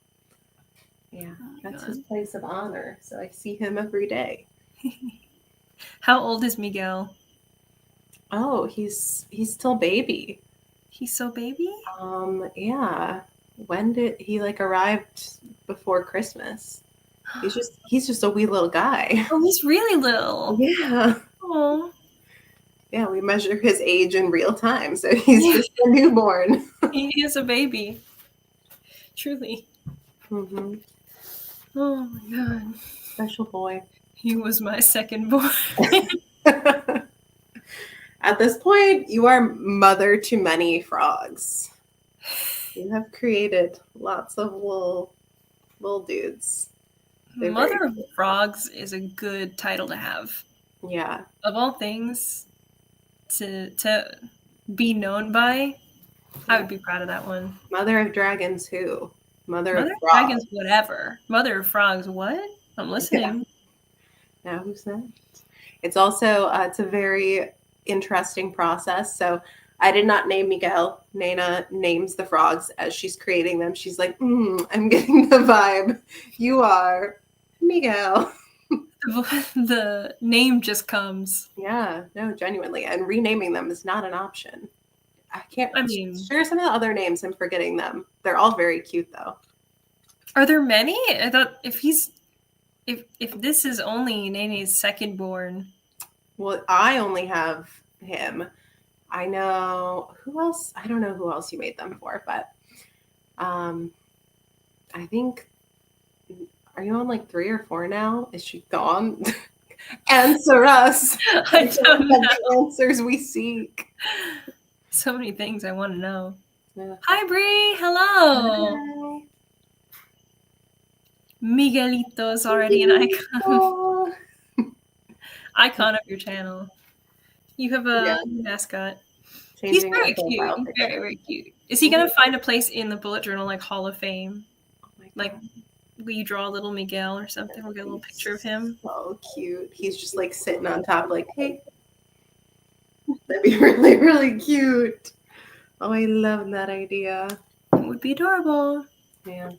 Yeah, that's his place of honor. So I see him every day. How old is Miguel? Oh, he's still baby. He's so baby? Yeah. When did he arrived before Christmas? He's just a wee little guy. Oh, he's really little. Yeah. Oh. Yeah, we measure his age in real time, so he's just a newborn. He is a baby. Truly. Mm-hmm. Oh my God. Special boy. He was my second boy. At this point, you are mother to many frogs. You have created lots of little dudes. They're Mother of Frogs is a good title to have. Yeah. Of all things to be known by, I would be proud of that one. Mother of Dragons who? Mother of Frogs. Dragons, whatever. Mother of Frogs, what? I'm listening. Yeah. Now who's that? It's also, it's a very interesting process. So I did not name Miguel. Nana names the frogs as she's creating them. She's like, I'm getting the vibe. You are Miguel. The name just comes. Yeah, no, genuinely. And renaming them is not an option. I mean, share some of the other names. I'm forgetting them. They're all very cute, though. Are there many? I thought if this is only Nene's second born. Well, I only have him. I know who else. I don't know who else you made them for, but I think. Are you on 3 or 4 now? Is she gone? Answer us. I don't know. The answers we seek. So many things I want to know. Yeah. Hi, Bree. Hello. Hi. Miguelito's already an icon. Icon of your channel. You have a mascot. He's very cute. Very, very cute. Is he going to find a place in the bullet journal Hall of Fame? Will you draw a little Miguel or something? We'll get a little picture of him. So cute. He's just sitting on top hey. That'd be really, really cute. Oh, I love that idea. It would be adorable. Yeah.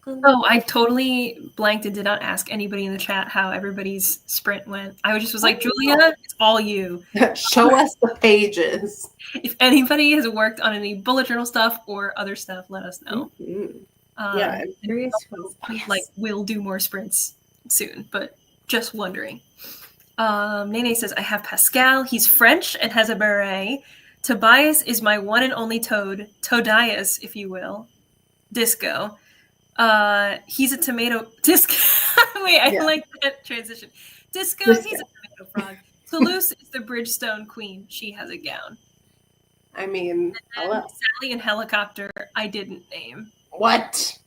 Oh, I totally blanked and did not ask anybody in the chat how everybody's sprint went. I just was like, Julia, it's all you. Show us the pages. If anybody has worked on any bullet journal stuff or other stuff, let us know. Mm-hmm. Yeah, I'm curious. We'll do more sprints soon, but just wondering. Nene says, I have Pascal. He's French and has a beret. Tobias is my one and only toad. Toadias, if you will. Disco. He's a tomato. Disco. Wait, I like that transition. Disco, he's a tomato frog. Toulouse is the Bridgestone queen. She has a gown. I mean, hello. Sally and Helicopter, I didn't name. What?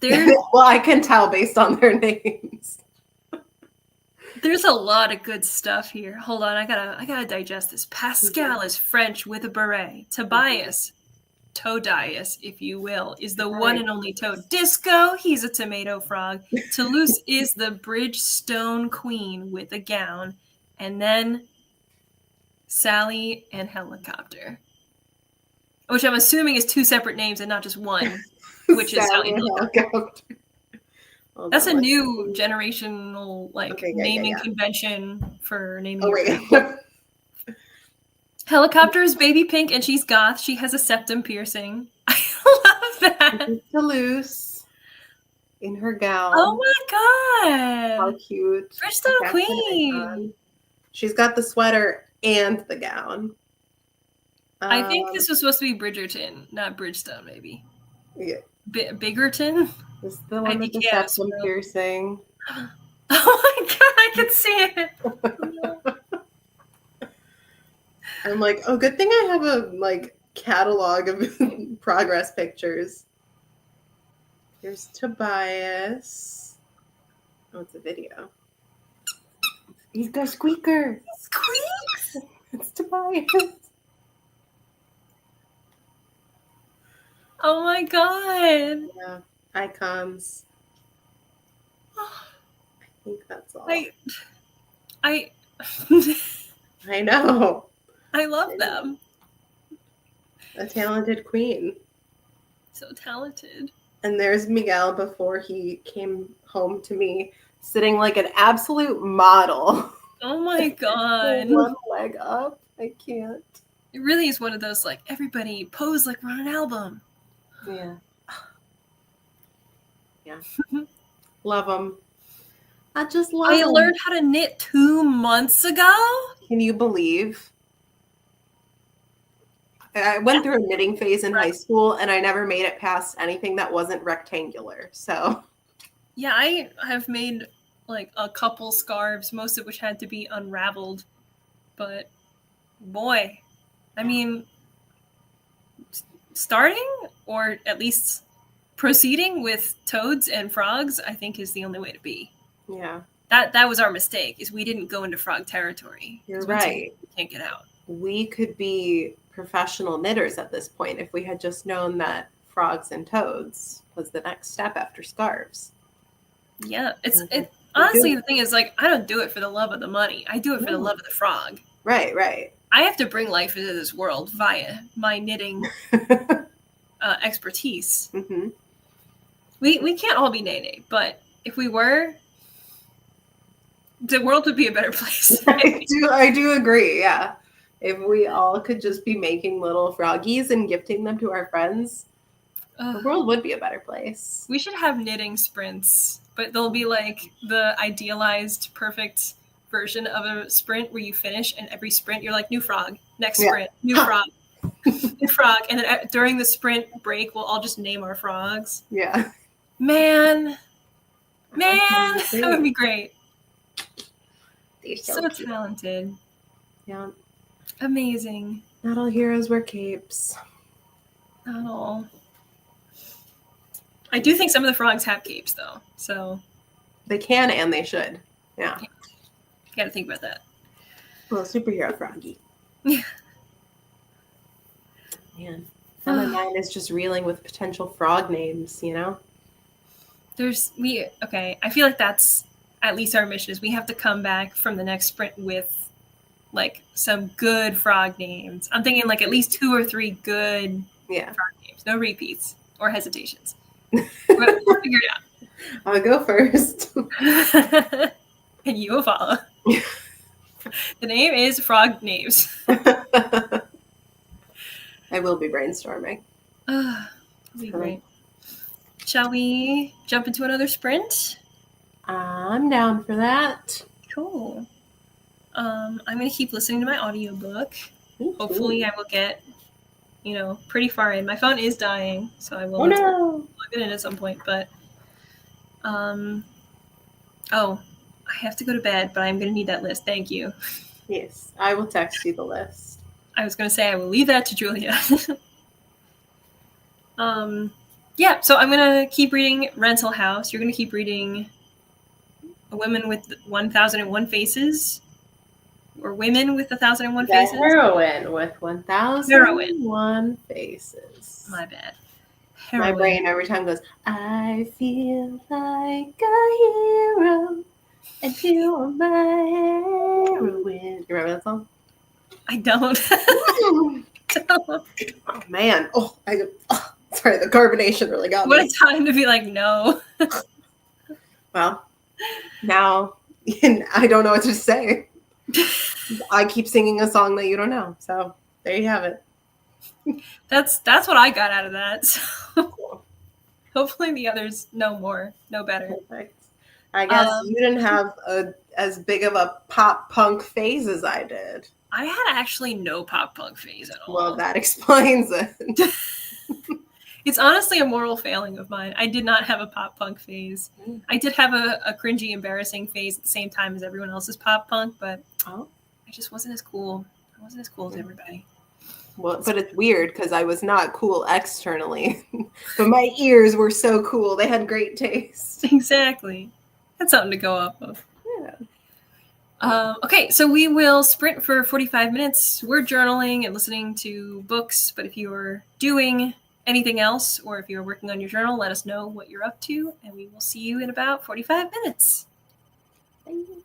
Well, I can tell based on their names. There's a lot of good stuff here. Hold on, I gotta digest this. Pascal is French with a beret. Tobias, Toadias, if you will, is the one and only toad. Disco, he's a tomato frog. Toulouse is the Bridgestone queen with a gown. And then Sally and Helicopter, which I'm assuming is two separate names and not just one, which is Sally and Helicopter. That's a new generational naming convention for naming your Helicopter is baby pink and she's goth. She has a septum piercing. I love that. Toulouse in her gown. Oh my god! How cute! Bridgestone queen. She's got the sweater and the gown. I think this was supposed to be Bridgerton, not Bridgestone, maybe. Yeah. Biggerton? This is the one with the septum piercing. Oh my god, I can see it! I'm like, oh, good thing I have a catalog of progress pictures. Here's Tobias. Oh, it's a video. He's got a squeaker. Squeaks! It's Tobias. Oh my god. Yeah. Icons. I think that's all. I know. I love them. A talented queen. So talented. And there's Miguel before he came home to me, sitting like an absolute model. Oh my god. One leg up. I can't. It really is one of those, everybody pose like we're on an album. Yeah. Yeah. Love them. I just love them. I learned how to knit 2 months ago. Can you believe? I went through a knitting phase in high school, and I never made it past anything that wasn't rectangular. So, yeah, I have made a couple scarves, most of which had to be unraveled. But boy, I mean, starting or at least proceeding with toads and frogs, I think is the only way to be. Yeah. That was our mistake, is we didn't go into frog territory. You're right. We can't get out. We could be professional knitters at this point if we had just known that frogs and toads was the next step after scarves. Yeah, honestly, the thing is, I don't do it for the love of the money. I do it for the love of the frog. Right. I have to bring life into this world via my knitting expertise. Mm-hmm. We can't all be Nene, but if we were, the world would be a better place. I do agree, yeah. If we all could just be making little froggies and gifting them to our friends, the world would be a better place. We should have knitting sprints, but they'll be the idealized, perfect version of a sprint where you finish, and every sprint you're new frog, next sprint, new frog, new frog, and then during the sprint break, we'll all just name our frogs. Yeah. Man, that would be great. They're so talented. Yeah. Amazing. Not all heroes wear capes. Not all. I do think some of the frogs have capes, though. So they can and they should. Yeah. You got to think about that. Well, superhero froggy. Yeah. Man, my mind is just reeling with potential frog names. I feel like that's at least our mission, is we have to come back from the next sprint with some good frog names. I'm thinking at least 2 or 3 good frog names. No repeats or hesitations. We'll figure it out. I'll go first. And you will follow. The name is Frog Names. I will be brainstorming. That'll be great. Shall we jump into another sprint? I'm down for that. Cool. I'm going to keep listening to my audiobook. Hopefully I will get, pretty far in. My phone is dying, so I will plug it in at some point. But, I have to go to bed, but I'm going to need that list. Thank you. Yes, I will text you the list. I was going to say I will leave that to Julia. So I'm going to keep reading Rental House. You're going to keep reading A woman with 1,001 faces, or women with 1,001 The faces. heroine with Heroine. 1,001 faces. My bad. My Heroine. brain every time goes, I feel like a hero, and you are my heroine. You remember that song? I don't. Oh man! Sorry, the carbonation really got What me. a time to be like, no. Well, now I don't know what to say. I keep singing a song that you don't know, so there you have it. That's what I got out of that. So hopefully the others know more, know better. Perfect. I guess you didn't have as big of a pop punk phase as I did. I had actually no pop punk phase at Well, all. that explains it. It's honestly a moral failing of mine. I did not have a pop punk phase. I did have a cringy, embarrassing phase at the same time as everyone else's pop punk, but Oh. I just wasn't as cool. I wasn't as cool as everybody. Well, but it's weird because I was not cool externally, but my ears were so cool. They had great taste. Exactly. That's something to go off of. Yeah. Okay, so we will sprint for 45 minutes. We're journaling and listening to books, but if you're doing anything else or if you're working on your journal, let us know what you're up to, and we will see you in about 45 minutes. Thank you.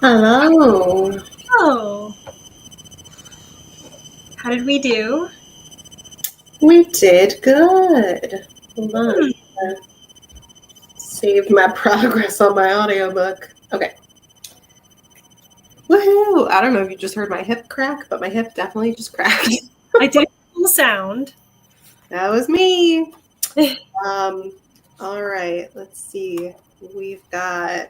Hello. Oh, how did we do? We did good. Hold on. Hmm. Save my progress on my audiobook. Okay. Woohoo! I don't know if you just heard my hip crack, but my hip definitely just cracked. I did a little sound. That was me. All right, let's see. We've got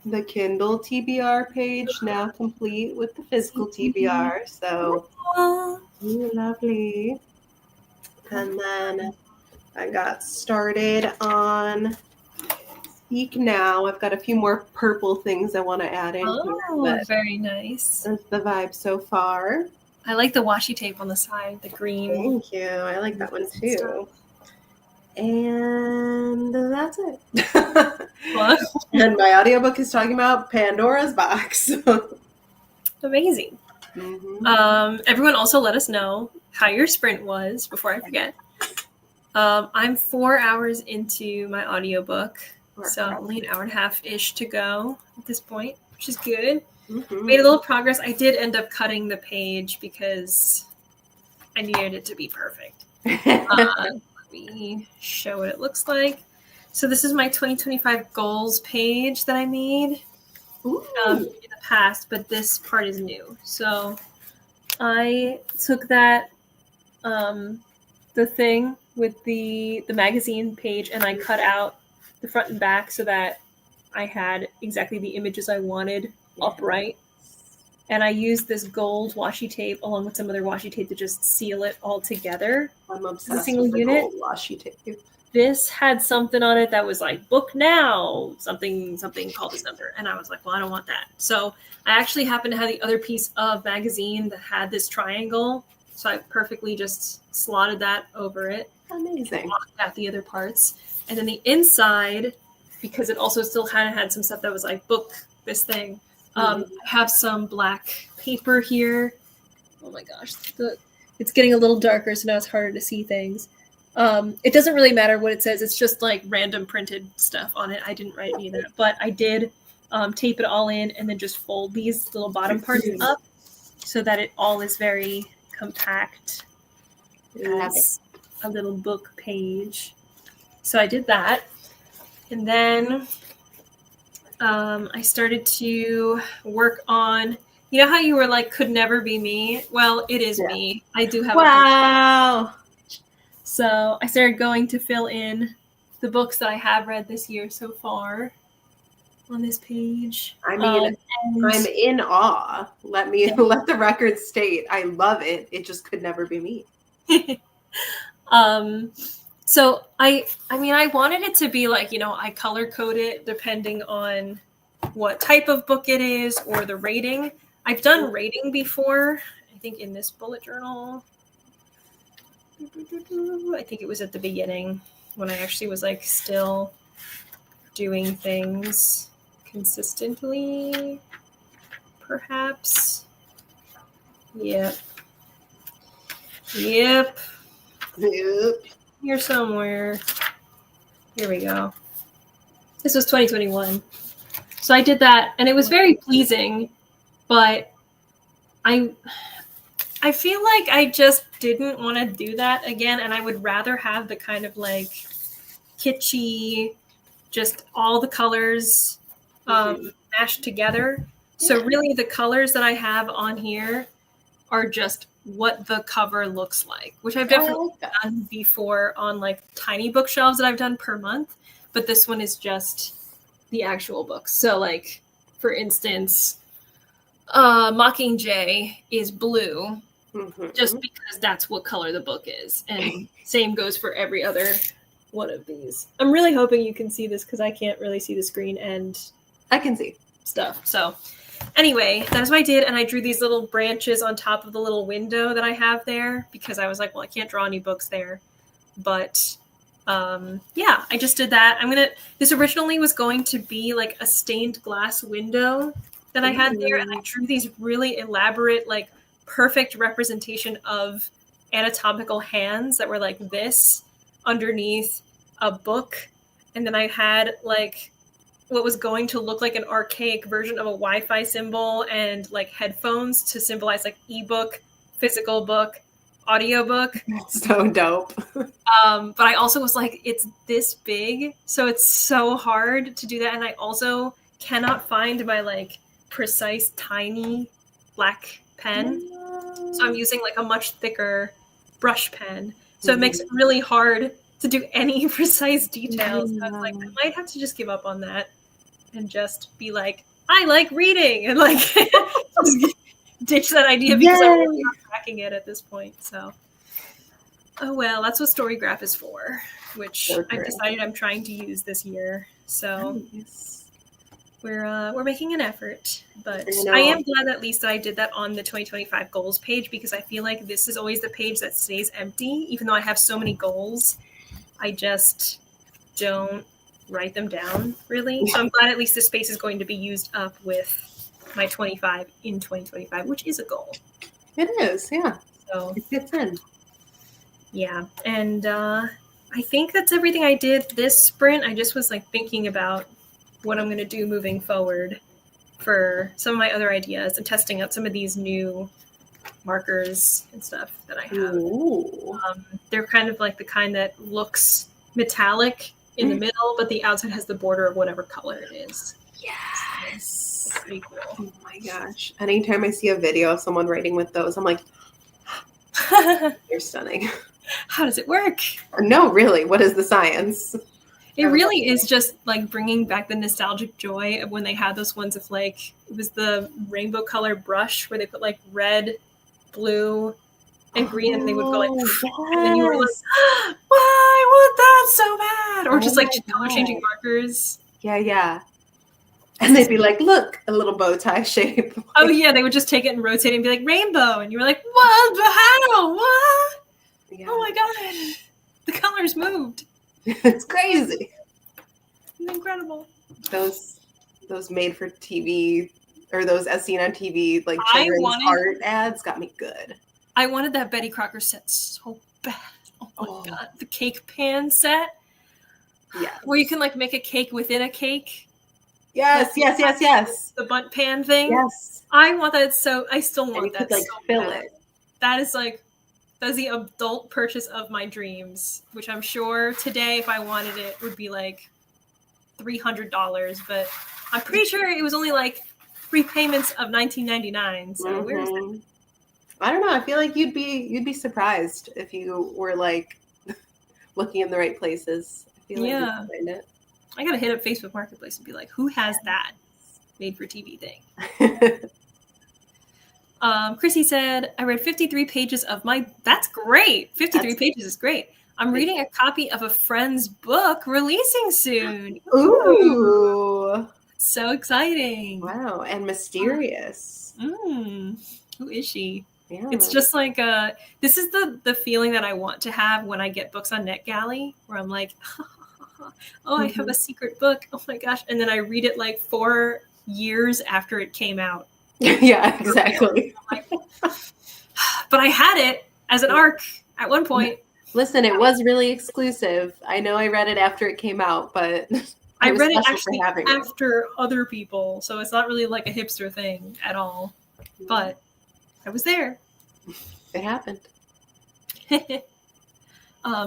the Kindle TBR page now complete with the physical TBR. So lovely. And then I got started on Speak Now. I've got a few more purple things I want to add in here, but very nice. that's the vibe so far. I like the washi tape on the side, the green. Thank you. I like that one too. And that's it. What? And my audiobook is talking about Pandora's Box. Amazing. Everyone also let us know how your sprint was before I forget. I'm 4 hours into my audiobook, so only an hour and a half-ish to go at this point, which is good. Made a little progress. I did end up cutting the page because I needed it to be perfect. Let me show what it looks like. So this is my 2025 goals page that I made in the past, but this part is new. So I took that, the thing with the magazine page, and I cut out the front and back so that I had exactly the images I wanted upright. And I used this gold washi tape along with some other washi tape to just seal it all together. I'm as a obsessed single with the unit. gold washi tape. This had something on it that was like book now, something called this number. And I was like, well, I don't want that. So I actually happened to have the other piece of magazine that had this triangle. So I perfectly just slotted that over it. Amazing. Blocked out the other parts. And then the inside, because it also still kind of had some stuff that was like book this thing. I have some black paper here. Oh my gosh. It's getting a little darker, so now it's harder to see things. It doesn't really matter what it says. It's just like random printed stuff on it. I didn't write any of that, but I did tape it all in and then just fold these little bottom parts up so that it all is very compact as a little book page. So I did that. And then I started to work on, you know how you were like, could never be me? Well, it is me. I do have a book. So I started going to fill in the books that I have read this year so far on this page. I mean, I'm in awe. Let the record state. I love it. It just could never be me. So I mean, I wanted it to be like, I color code it depending on what type of book it is or the rating. I've done rating before, I think in this bullet journal. I think it was at the beginning when I actually was like still doing things consistently, perhaps. Yep. Here somewhere. Here we go. This was 2021. So I did that, and it was very pleasing, but I feel like I just didn't want to do that again, and I would rather have the kind of like kitschy, just all the colors mashed together. So really the colors that I have on here are just what the cover looks like, which I've definitely done before on like tiny bookshelves that I've done per month, but this one is just the actual books. So like, for instance, Mockingjay is blue, just because that's what color the book is, and same goes for every other one of these. I'm really hoping you can see this because I can't really see the screen, and I can see stuff. So anyway, that's what I did, and I drew these little branches on top of the little window that I have there because I was like, well, I can't draw any books there. But yeah, I just did that. This originally was going to be like a stained glass window that I had there, and I drew these really elaborate, like perfect representation of anatomical hands that were like this underneath a book. And then I had like what was going to look like an archaic version of a Wi-Fi symbol and like headphones to symbolize like ebook, physical book, audiobook. So dope. But I also was like, it's this big, so it's so hard to do that. And I also cannot find my like precise tiny black pen. So I'm using like a much thicker brush pen. So it makes it really hard to do any precise details. I was like, I might have to just give up on that and just be like, I like reading, and like just ditch that idea because I'm really not tracking it at this point. So, oh well, that's what Storygraph is for, which I've decided I'm trying to use this year. So we're making an effort, but I am glad at least that I did that on the 2025 goals page, because I feel like this is always the page that stays empty, even though I have so many goals. I just don't write them down, really. So I'm glad at least this space is going to be used up with my 25 in 2025, which is a goal. It is, yeah. So it fits in. Yeah, and I think that's everything I did this sprint. I just was like thinking about what I'm going to do moving forward for some of my other ideas and testing out some of these new markers and stuff that I have. They're kind of like the kind that looks metallic in the middle, but the outside has the border of whatever color it is. Yes. It's pretty cool. Oh my gosh. Anytime I see a video of someone writing with those, I'm like, they're stunning. How does it work? No, really. What is the science? It really is just like bringing back the nostalgic joy of when they had those ones of like, it was the rainbow color brush where they put like red, blue, and green, and they would go like, and then you were like, why want that so bad? Or just like color changing markers. Yeah. And they'd be like, look, a little bow tie shape. Oh yeah, they would just take it and rotate it and be like, rainbow. And you were like, what? How? What? Yeah. Oh my God. The colors moved. It's crazy. It's incredible. Those made for TV, or those as seen on TV, like children's art ads got me good. I wanted that Betty Crocker set so bad. Oh my God. The cake pan set. Yeah. Where you can like make a cake within a cake. Yes. The bunt pan thing. Yes. I want that I still want and you that could, like, so fill bad. it. That's the adult purchase of my dreams, which I'm sure today, if I wanted it, would be like $300. But I'm pretty sure it was only like 3 payments of $19.99. So where's that? I don't know. I feel like you'd be surprised if you were like looking in the right places. I feel like you'd find it. I gotta hit up Facebook Marketplace and be like, who has that made for TV thing? Chrissy said, I read 53 pages of my... That's great. 53 pages is great. I'm reading a copy of a friend's book releasing soon. Ooh. So exciting. Wow. And mysterious. Who is she? Yeah. It's just like, this is the feeling that I want to have when I get books on NetGalley, where I'm like, oh, I have a secret book. Oh my gosh. And then I read it like 4 years after it came out. Yeah, exactly. But I had it as an ARC at one point. Listen, it was really exclusive. I know I read it after it came out, but I read it actually after other people, so it's not really like a hipster thing at all. But I was there. It happened.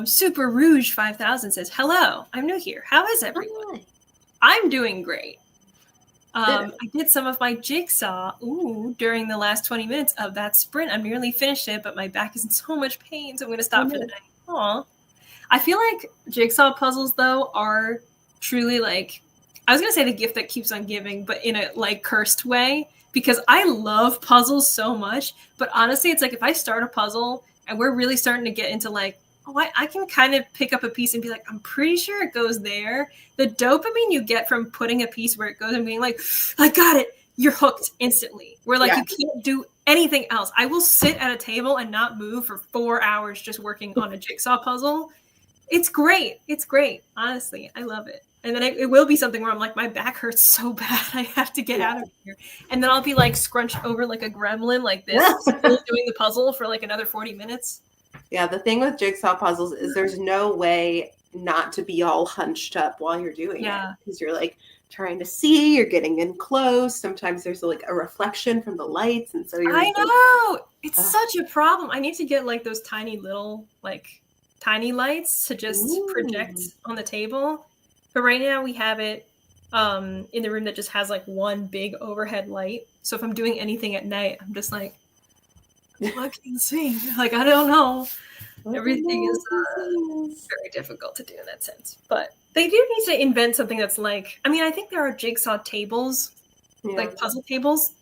Super Rouge 5000 says, hello, I'm new here. How is everyone? I'm doing great. I did some of my jigsaw during the last 20 minutes of that sprint. I nearly finished it, but my back is in so much pain, so I'm going to stop for the night. Aw. I feel like jigsaw puzzles, though, are truly like, I was going to say the gift that keeps on giving, but in a like cursed way, because I love puzzles so much. But honestly, it's like if I start a puzzle and we're really starting to get into like, I can kind of pick up a piece and be like, I'm pretty sure it goes there. The dopamine you get from putting a piece where it goes and being like, I got it. You're hooked instantly. Where like you can't do anything else. I will sit at a table and not move for 4 hours just working on a jigsaw puzzle. It's great. It's great. Honestly, I love it. And then it will be something where I'm like, my back hurts so bad. I have to get out of here. And then I'll be like scrunched over like a gremlin like this, still doing the puzzle for like another 40 minutes. Yeah, the thing with jigsaw puzzles is there's no way not to be all hunched up while you're doing it. Because you're like trying to see, you're getting in close. Sometimes there's like a reflection from the lights, and so you're I like, know. It's such a problem. I need to get like those tiny little like tiny lights to just ooh. project on the table. But right now we have it in the room that just has like one big overhead light. So if I'm doing anything at night, I'm just like, what can you see? Like I don't know. Everything is very difficult to do in that sense. But they do need to invent something that's like, I mean, I think there are jigsaw tables, Yeah. like puzzle tables,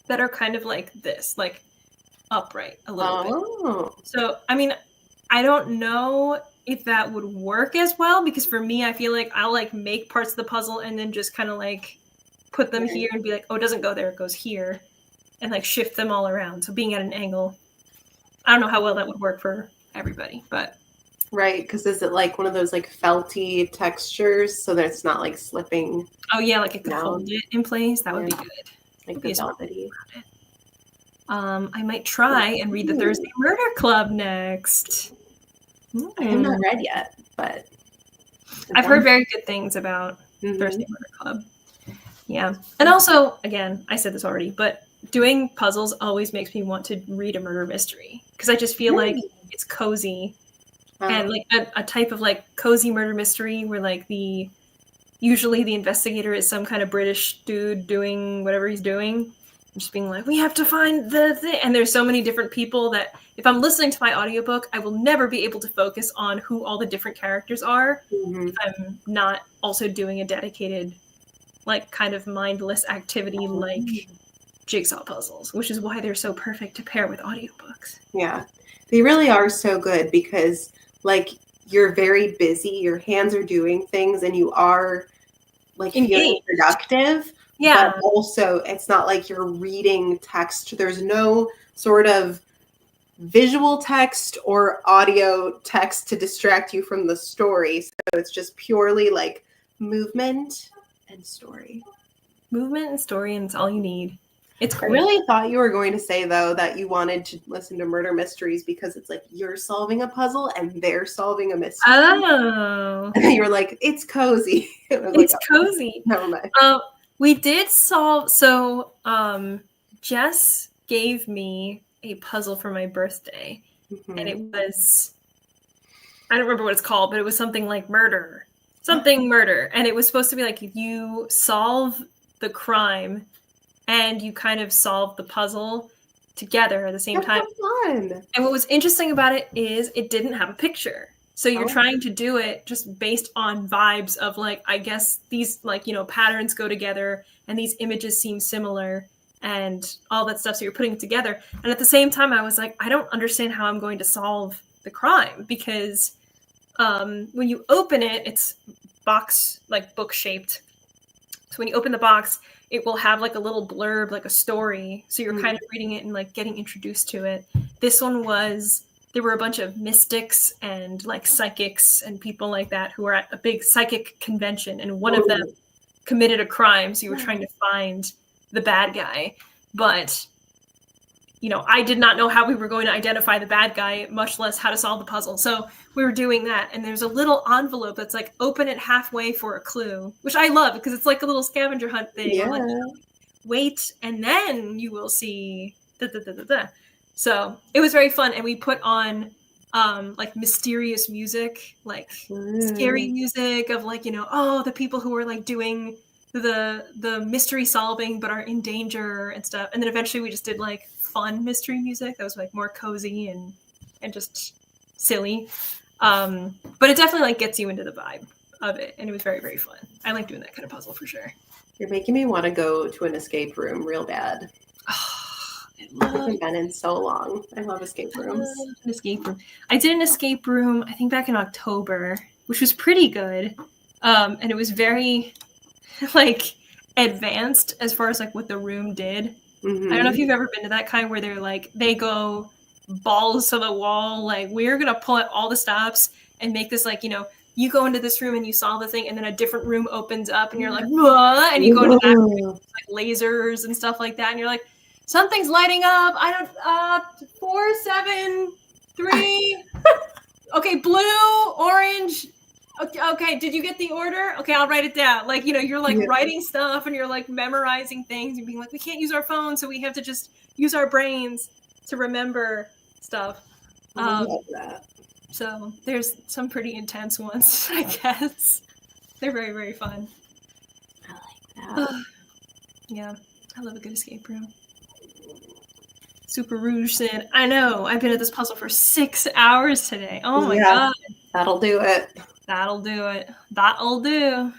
that are kind of like this, like upright a little bit. Oh. So, I mean, I don't know if that would work as well because for me, I feel like I'll like make parts of the puzzle and then just kind of like put them Right. here and be like, oh, it doesn't go there, it goes here, and like shift them all around. So being at an angle, I don't know how well that would work for everybody, but Right, because is it like one of those like felty textures so that it's not like slipping oh yeah, like it could down? hold it in place. That would be Yeah. good. Like Would the be a smart way velvety. around it. I might try and read the Thursday Murder Club next. I have not read yet, but I've heard very good things about Thursday Murder Club. Yeah. And also, again, I said this already, but doing puzzles always makes me want to read a murder mystery because I just feel like it's cozy and like a type of like cozy murder mystery where like usually the investigator is some kind of British dude doing whatever he's doing. Just being like, we have to find the thing. And there's so many different people that if I'm listening to my audiobook, I will never be able to focus on who all the different characters are if I'm not also doing a dedicated, like, kind of mindless activity like jigsaw puzzles, which is why they're so perfect to pair with audiobooks. Yeah, they really are so good because like you're very busy, your hands are doing things, and you are like feeling productive. Yeah. But also, it's not like you're reading text. There's no sort of visual text or audio text to distract you from the story. So it's just purely like movement and story. Movement and story, and it's all you need. It's great. I really thought you were going to say, though, that you wanted to listen to murder mysteries because it's like you're solving a puzzle and they're solving a mystery. Oh. And you were like, it's cozy. It's like, cozy. Never mind. We did solve, so Jess gave me a puzzle for my birthday, and it was, I don't remember what it's called, but it was something like murder. And it was supposed to be like you solve the crime and you kind of solve the puzzle together at the same time. Fun. And what was interesting about it is it didn't have a picture. So you're trying to do it just based on vibes of like, I guess these like, you know, patterns go together and these images seem similar and all that stuff. So you're putting it together. And at the same time, I was like, I don't understand how I'm going to solve the crime because when you open it, it's box, like book shaped. So when you open the box, it will have like a little blurb, like a story. So you're kind of reading it and like getting introduced to it. This one was, there were a bunch of mystics and like psychics and people like that who were at a big psychic convention. And one of them committed a crime. So you were trying to find the bad guy. But, you know, I did not know how we were going to identify the bad guy, much less how to solve the puzzle. So we were doing that. And there's a little envelope that's like, open it halfway for a clue, which I love because it's like a little scavenger hunt thing. Yeah. Like, wait, and then you will see So it was very fun. And we put on like mysterious music, like scary music of like, you know, oh, the people who are like doing the mystery solving but are in danger and stuff. And then eventually we just did like fun mystery music that was like more cozy and just silly. But it definitely like gets you into the vibe of it, and it was very, very fun. I like doing that kind of puzzle for sure. You're making me want to go to an escape room real bad. I haven't been in so long. I love escape rooms. I did an escape room, I think back in October, which was pretty good. And it was very like advanced as far as like what the room did. I don't know if you've ever been to that kind where they're like, they go balls to the wall, like we're gonna pull out all the stops and make this like, you know, you go into this room and you solve the thing and then a different room opens up and you're like, whoa, and you go into that room, like lasers and stuff like that, and you're like, something's lighting up. 4, 7, 3. Okay, blue, orange, Okay, did you get the order? Okay, I'll write it down. Like, you're like Yeah. writing stuff and you're like memorizing things and being like, we can't use our phones, so we have to just use our brains to remember stuff. I love that. So there's some pretty intense ones, I guess. They're very, very fun. I like that. Yeah, I love a good escape room. Super Rouge said, I know, I've been at this puzzle for 6 hours today. Oh my Yeah, god. that'll do it. That'll do it. That'll do.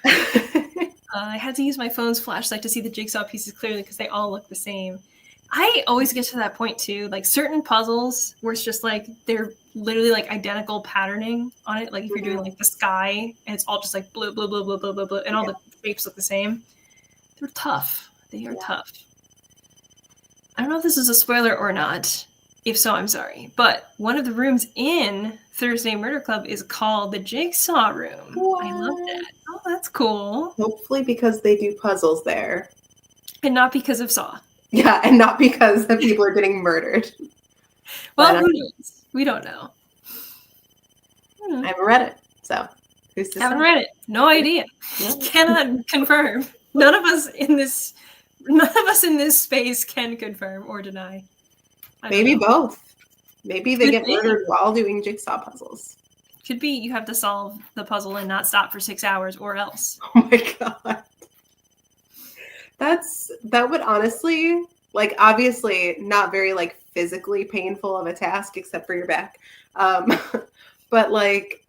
I had to use my phone's flashlight to see the jigsaw pieces clearly because they all look the same. I always get to that point too, like certain puzzles where it's just like they're literally like identical patterning on it. Like if you're doing like the sky and it's all just like blue, blue, blue, blue, blue, blue, blue, and all the shapes look the same. They're tough. They are tough. I don't know if this is a spoiler or not. If so, I'm sorry. But one of the rooms in Thursday Murder Club is called the Jigsaw Room. What? I love that. Oh, that's cool. Hopefully because they do puzzles there. And not because of Saw. Yeah, and not because the people are getting murdered. Well, who knows? We don't know. I haven't read it, so who's to say? Haven't read it. No idea. Yeah. Cannot confirm. None of us in this space can confirm or deny. Maybe both. Maybe they get murdered while doing jigsaw puzzles. Could be you have to solve the puzzle and not stop for 6 hours, or else. Oh my god. That would honestly, like, obviously not very like physically painful of a task except for your back. But like,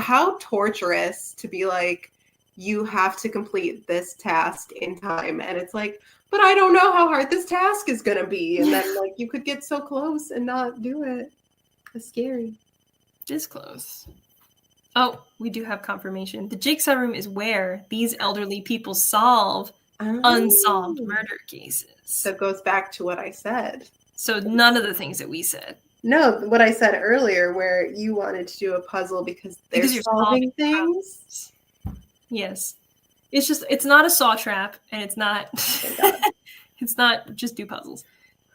how torturous to be like, you have to complete this task in time, and it's like, but I don't know how hard this task is gonna be, and then like you could get so close and not do it. It's scary. It is close. Oh, we do have confirmation. The Jigsaw Room is where these elderly people solve unsolved murder cases. So it goes back to what I said. So none of the things that we said. No, what I said earlier, where you wanted to do a puzzle because they're solving things. Yes. It's not a saw trap, and it's not it's not just do puzzles.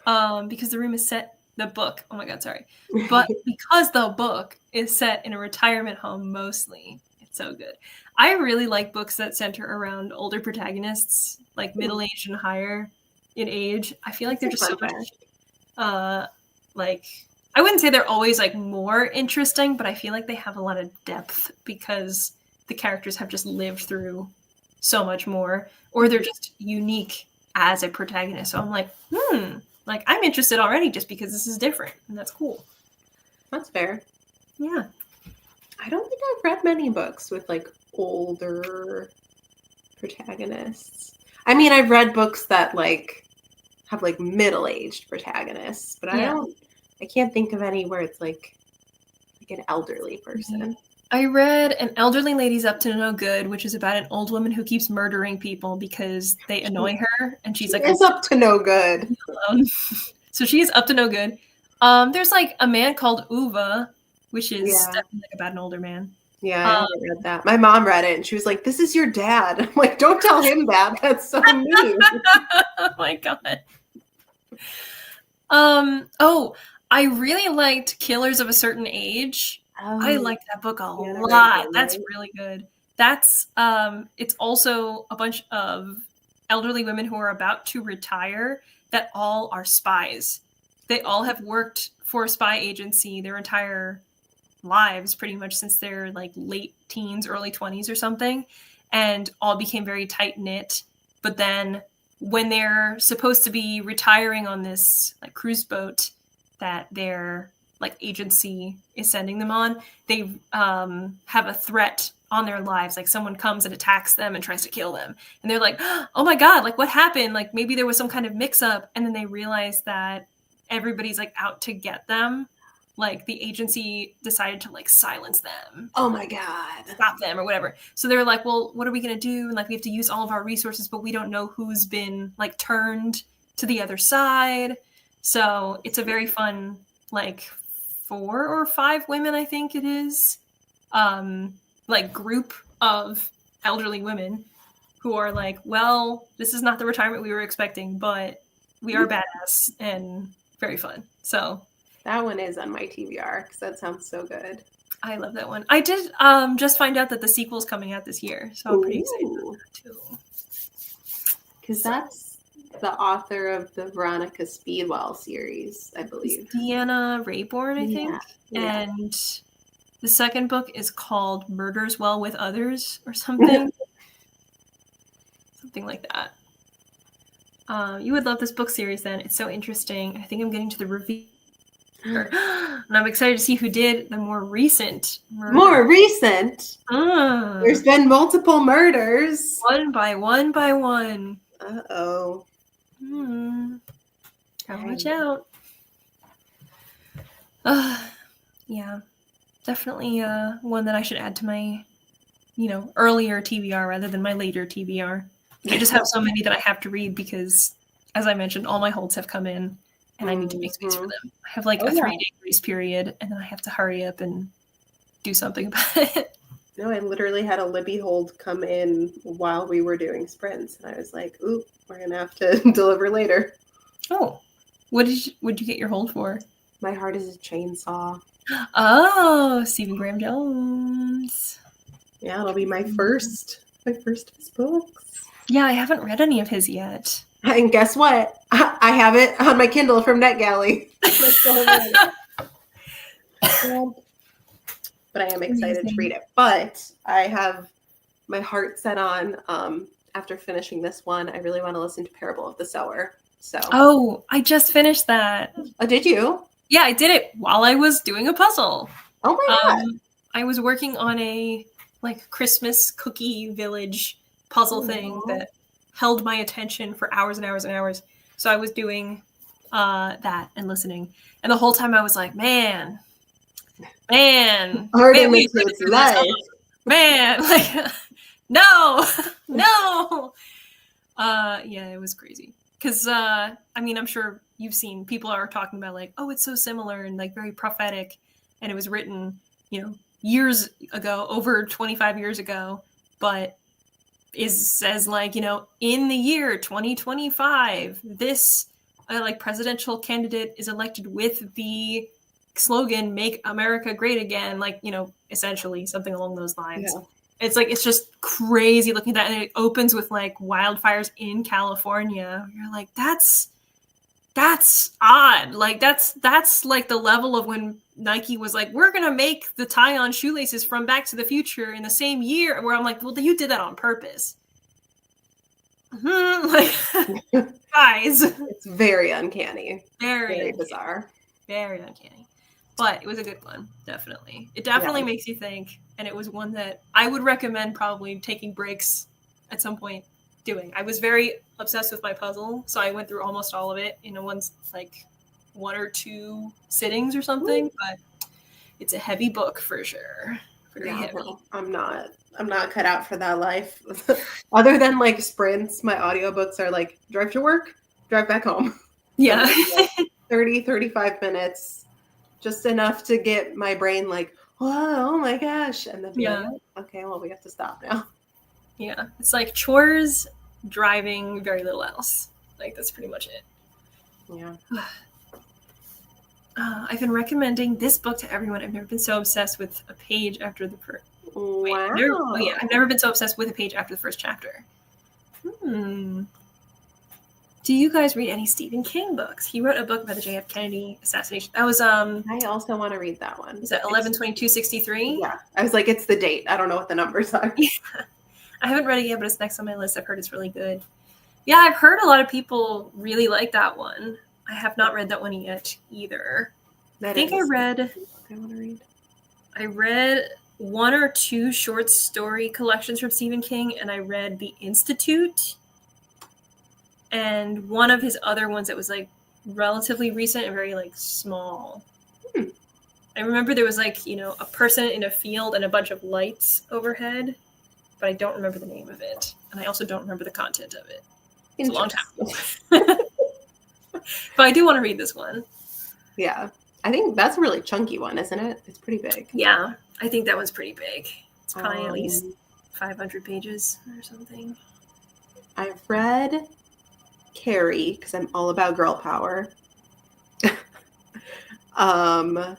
Because the room is set, the book, oh my god, sorry. But because the book is set in a retirement home mostly, it's so good. I really like books that center around older protagonists, like middle-aged and higher in age. I feel like they're just so much like, I wouldn't say they're always like more interesting, but I feel like they have a lot of depth because the characters have just lived through so much more, or they're just unique as a protagonist. So I'm like, like I'm interested already just because this is different, and that's cool. That's fair. Yeah. I don't think I've read many books with like older protagonists. I mean, I've read books that like have like middle-aged protagonists, but I can't think of any where it's like an elderly person. I read An Elderly Lady's Up to No Good, which is about an old woman who keeps murdering people because they annoy her, and she's like, "It's up to no good." So she's up to no good. There's like a man called Uva, which is definitely like about an older man. Yeah, I read that. My mom read it, and she was like, "This is your dad." I'm like, "Don't tell him that. That's so mean." Oh my god. Oh, I really liked Killers of a Certain Age. I liked that book a lot. That's really good. That's it's also a bunch of elderly women who are about to retire that all are spies. They all have worked for a spy agency their entire lives, pretty much since their like late teens, early 20s or something, and all became very tight-knit. But then when they're supposed to be retiring on this like cruise boat that their like agency is sending them on, they have a threat on their lives. Like someone comes and attacks them and tries to kill them. And they're like, oh my god, like what happened? Like maybe there was some kind of mix up. And then they realize that everybody's like out to get them. Like the agency decided to like silence them. Oh my god. Stop them or whatever. So they're like, well, what are we going to do? And like, we have to use all of our resources, but we don't know who's been like turned to the other side. So it's a very fun, like 4 or 5 women, I think it is, like group of elderly women who are like, well, this is not the retirement we were expecting, but we are badass and very fun. So that one is on my TBR because that sounds so good. I love that one. I did just find out that the sequel's coming out this year, so I'm pretty excited about that too. Because that's the author of the Veronica Speedwell series, I believe. It's Deanna Raybourn, I think. Yeah. And the second book is called Murders Well with Others or something. Something like that. You would love this book series then. It's so interesting. I think I'm getting to the review. And I'm excited to see who did the more recent murder. More recent? There's been multiple murders. One by one by one. Uh-oh. Gotta watch out. Yeah. Definitely one that I should add to my, earlier TBR rather than my later TBR. I just have so many that I have to read because, as I mentioned, all my holds have come in and I need to make space for them. I have like a 3-day grace period and then I have to hurry up and do something about it. No, I literally had a Libby hold come in while we were doing sprints. And I was like, ooh, we're going to have to deliver later. Oh, what did you get your hold for? My Heart is a Chainsaw. Oh, Stephen Graham Jones. Yeah, it'll be my first of his books. Yeah, I haven't read any of his yet. And guess what? I have it on my Kindle from NetGalley. But I am excited to read it. But I have my heart set on, after finishing this one, I really want to listen to Parable of the Sower. So. Oh, I just finished that. Oh, did you? Yeah, I did it while I was doing a puzzle. Oh my God. I was working on a Christmas cookie village puzzle thing that held my attention for hours and hours and hours. So I was doing that and listening. And the whole time I was like, man, Art imitates life. Man, no. Yeah, it was crazy. Because, I'm sure you've seen people are talking about oh, it's so similar and very prophetic. And it was written, years ago, over 25 years ago, but says in the year 2025, this presidential candidate is elected with the slogan, "Make America Great Again," essentially something along those lines. Yeah. It's just crazy looking at that. And it opens with wildfires in California. You're like, that's odd. That's the level of when Nike was like, we're going to make the tie-on shoelaces from Back to the Future in the same year, where I'm like, well, you did that on purpose. Guys. It's very uncanny. Very bizarre. Very uncanny. But it was a good one, definitely. It definitely makes you think, and it was one that I would recommend probably taking breaks at some point doing. I was very obsessed with my puzzle, so I went through almost all of it in one or two sittings or something. Ooh. But it's a heavy book for sure. Very heavy. No, I'm not cut out for that life. Other than sprints, my audiobooks are drive to work, drive back home. Yeah. 30, 35 minutes. Just enough to get my brain whoa, oh my gosh. And then okay, well, we have to stop now. Yeah. It's chores, driving, very little else. That's pretty much it. Yeah. I've been recommending this book to everyone. I've never been so obsessed with a page after the first. Wow. I've never been so obsessed with a page after the first chapter. Do you guys read any Stephen King books? He wrote a book about the JF Kennedy assassination. That was I also want to read that one. Is that 11/22/63? Yeah. I was like, it's the date. I don't know what the numbers are. Yeah. I haven't read it yet, but it's next on my list. I've heard it's really good. Yeah, I've heard a lot of people really like that one. I have not read that one yet either. I think I want to read. I read 1 or 2 short story collections from Stephen King, and I read The Institute. And one of his other ones that was relatively recent and very small. I remember there was a person in a field and a bunch of lights overhead, but I don't remember the name of it. And I also don't remember the content of it. It's a long time ago. But I do want to read this one. Yeah. I think that's a really chunky one, isn't it? It's pretty big. Yeah. I think that one's pretty big. It's probably at least 500 pages or something. I've read Carrie, because I'm all about girl power. I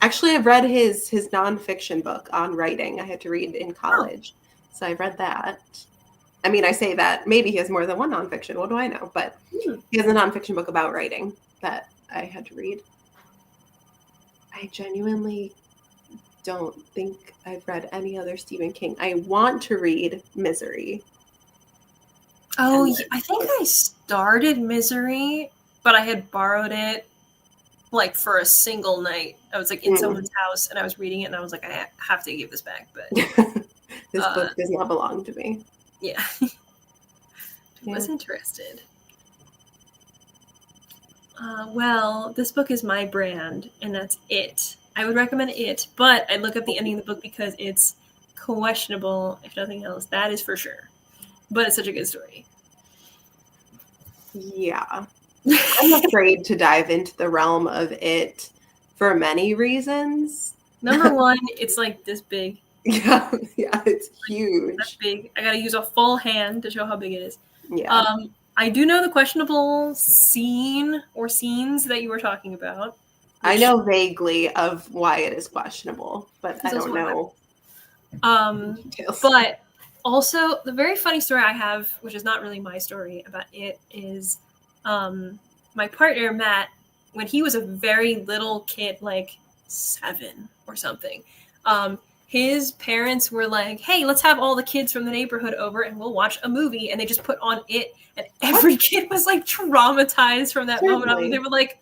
Actually, I've read his nonfiction book on writing. I had to read in Oh, college, so I read that. I mean, I say that maybe he has more than one nonfiction. What do I know? But hmm. he has a nonfiction book about writing that I had to read. I genuinely don't think I've read any other Stephen King. I want to read Misery. Oh, And I think I started Misery, but I had borrowed it like for a single night. I was like in then, someone's house and I was reading it and I was like, I have to give this back. But this book does not belong to me. yeah, I Yeah. was interested. Well, this book is my brand, and that's it. I would recommend it, but I'd look up the ending of the book because it's questionable, if nothing else. That is for sure. But it's such a good story. Yeah. I'm afraid to dive into the realm of it for many reasons. Number one, it's like this big. Yeah, it's Like, huge. that's big. I gotta use a full hand to show how big it is. Yeah. I do know the questionable scene or scenes that you were talking about. I know vaguely of why it is questionable, but I don't know details. But also, the very funny story I have, which is not really my story about it, is my partner, Matt, when he was a very little kid, like 7 or something, his parents were like, hey, let's have all the kids from the neighborhood over and we'll watch a movie. And they just put on it. And every kid was like traumatized from that moment on. They were like,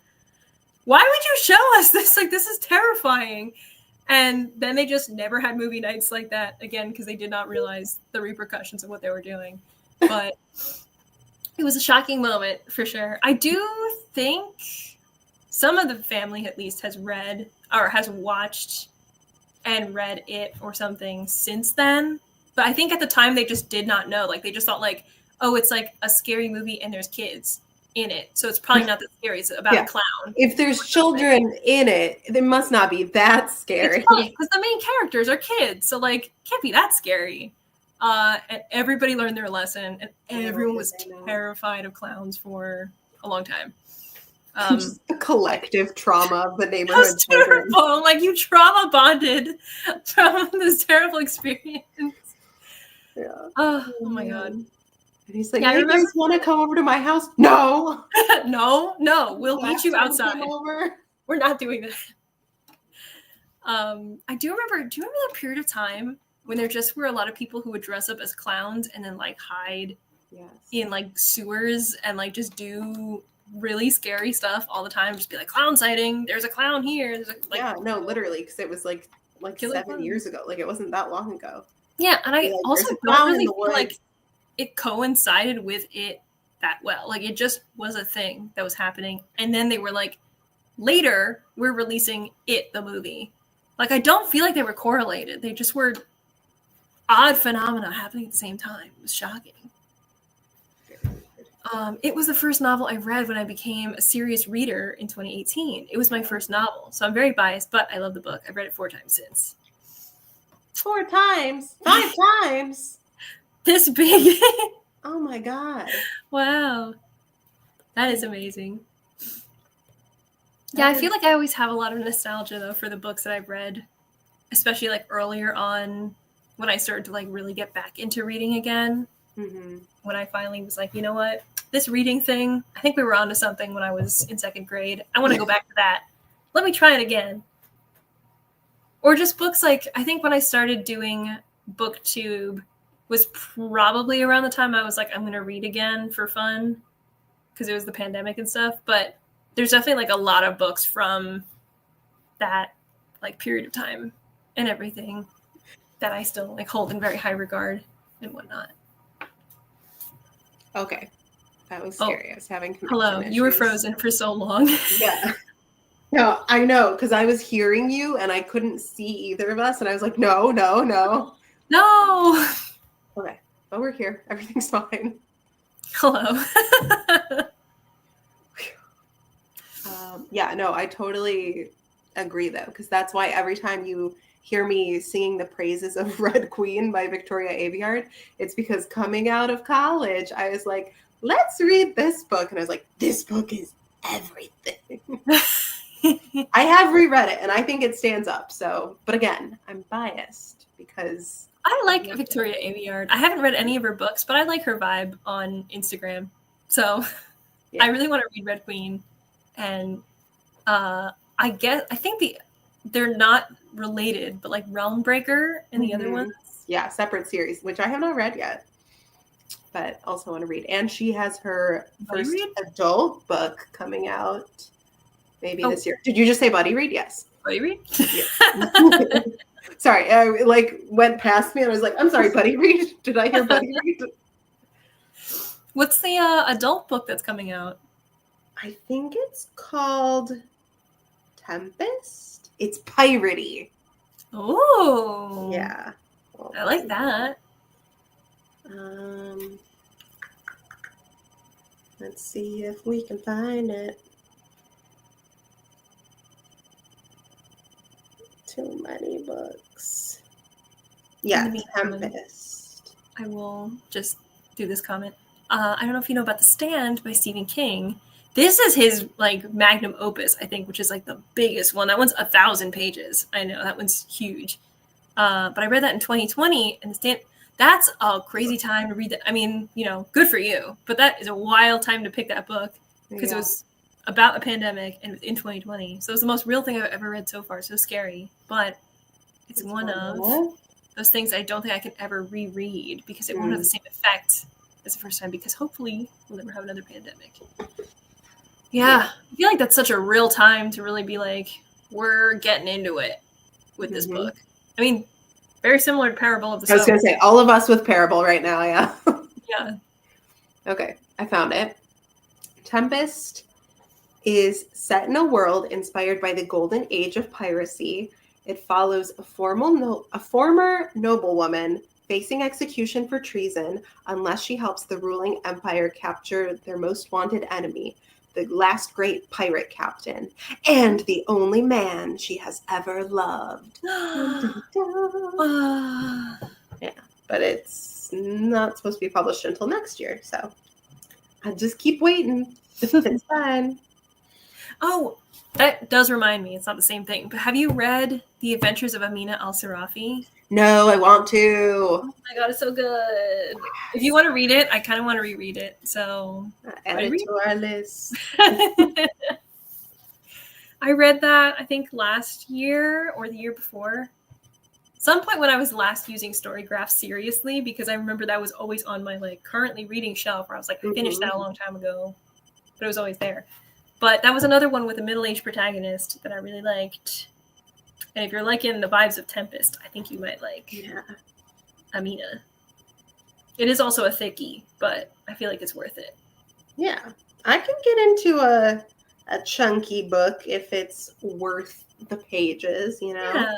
why would you show us this? Like, this is terrifying. And then they just never had movie nights like that again because they did not realize the repercussions of what they were doing. But it was a shocking moment for sure. I do think some of the family at least has read or has watched and read it or something since then. But I think at the time they just did not know. Like they just thought like, oh, it's like a scary movie and there's kids in it. So it's probably not that scary. It's about a clown. If there's children in it, it must not be that scary. It's funny because the main characters are kids. So like can't be that scary. And everybody learned their lesson and everyone was terrified of clowns for a long time. Just the collective trauma of the neighborhood. That's terrible. Like you trauma bonded from this terrible experience. Yeah. Oh my god. And he's like, yeah, hey, you guys want to come over to my house? No. no. We'll meet you outside. Over. We're not doing that. I do remember. Do you remember that period of time when there just were a lot of people who would dress up as clowns and then like hide in like sewers and like just do really scary stuff all the time? Just be like, clown sighting. There's a clown here. There's a, like, yeah, no, literally, because it was like 7 years ago. Like it wasn't that long ago. Yeah, and I also don't really feel like it coincided with it that well. Like it just was a thing that was happening, and then they were like, later we're releasing it, the movie. Like I don't feel like they were correlated. They just were odd phenomena happening at the same time. It was shocking. It was the first novel I read when I became a serious reader in 2018. It was my first novel, so I'm very biased, but I love the book. I've read it 4 times since. 4 times? 5 times? This big. Oh my god. Wow. That is amazing. Yeah, I feel like I always have a lot of nostalgia, though, for the books that I've read, especially, like, earlier on when I started to, like, really get back into reading again. Mm-hmm. When I finally was like, you know what? This reading thing, I think we were onto something when I was in 2nd grade. I want to go back to that. Let me try it again. Or just books like, I think when I started doing BookTube was probably around the time I was like, I'm going to read again for fun because it was the pandemic and stuff. But there's definitely like a lot of books from that like period of time and everything that I still like hold in very high regard and whatnot. Okay. That was scary. I was having connection Hello, issues. you were frozen for so long. Yeah. No, I know, because I was hearing you and I couldn't see either of us, and I was like, no. No! Okay, but we're here. Everything's fine. Hello. Yeah, no, I totally agree, though, because that's why every time you hear me singing the praises of Red Queen by Victoria Aveyard, it's because coming out of college, I was like, let's read this book. And I was like, this book is everything. I have reread it and I think it stands up. So, but again, I'm biased because I like Victoria Aveyard. I haven't read any of her books, but I like her vibe on Instagram. So I really want to read Red Queen. And I think they're not related, but like Realm Breaker and the other ones. Yeah, separate series, which I have not read yet, but also want to read. And she has her first adult book coming out maybe this year. Did you just say buddy read? Yes. Buddy read? Yeah. Sorry, I like went past me and I was like, I'm sorry, buddy read. Did I hear buddy read? What's the adult book that's coming out? I think it's called Tempest. It's piratey. Oh. Yeah. Well, I like that. Let's see if we can find it. Too many books. Yeah, Tempest. I will just do this comment. I don't know if you know about The Stand by Stephen King. This is his like magnum opus, I think, which is like the biggest one. That one's 1,000 pages. I know that one's huge. But I read that in 2020, and The Stand. That's a crazy time to read that. I mean, good for you, but that is a wild time to pick that book because it was about a pandemic and in 2020. So it was the most real thing I've ever read so far. So scary, but it's one of those things I don't think I could ever reread because it won't have the same effect as the first time because hopefully we'll never have another pandemic. Yeah, I feel like that's such a real time to really be like, we're getting into it with this book. I mean, very similar to Parable of the Sower. I was going to say, all of us with Parable right now, yeah. Yeah. Okay, I found it. Tempest is set in a world inspired by the golden age of piracy. It follows a former noblewoman facing execution for treason unless she helps the ruling empire capture their most wanted enemy, the last great pirate captain, and the only man she has ever loved. Yeah, but it's not supposed to be published until next year, so I'll just keep waiting. It's fine. Oh, that does remind me. It's not the same thing, but have you read The Adventures of Amina al-Sirafi? No, I want to. Oh my god, it's so good. If you want to read it, I kind of want to reread it. So add it to our list. I read that, I think, last year or the year before. Some point when I was last using Storygraph seriously, because I remember that was always on my like currently reading shelf where I was like, I finished that a long time ago, but it was always there. But that was another one with a middle-aged protagonist that I really liked. And if you're liking the vibes of Tempest, I think you might like Amina. It is also a thickie, but I feel like it's worth it. Yeah. I can get into a chunky book if it's worth the pages, Yeah.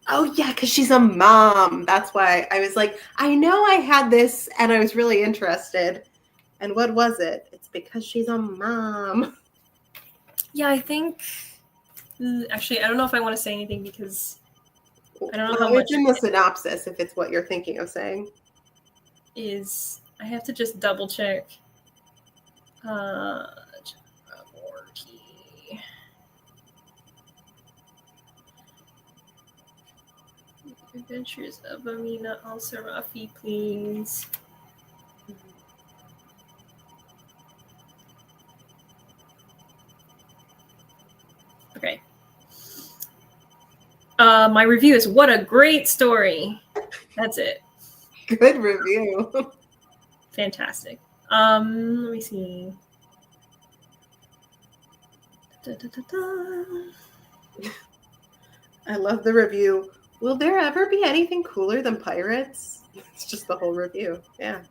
Oh yeah, because she's a mom. That's why I was like, I know I had this and I was really interested. And what was it? It's because she's a mom. Yeah, I think actually I don't know if I want to say anything because I don't know how much much in the synopsis if it's what you're thinking of saying. I have to just double check. Adventures of Amina al-Sirafi, please. Okay. My review is what a great story. That's it. Good review. Fantastic. Let me see. I love the review. Will there ever be anything cooler than pirates? It's just the whole review. Yeah.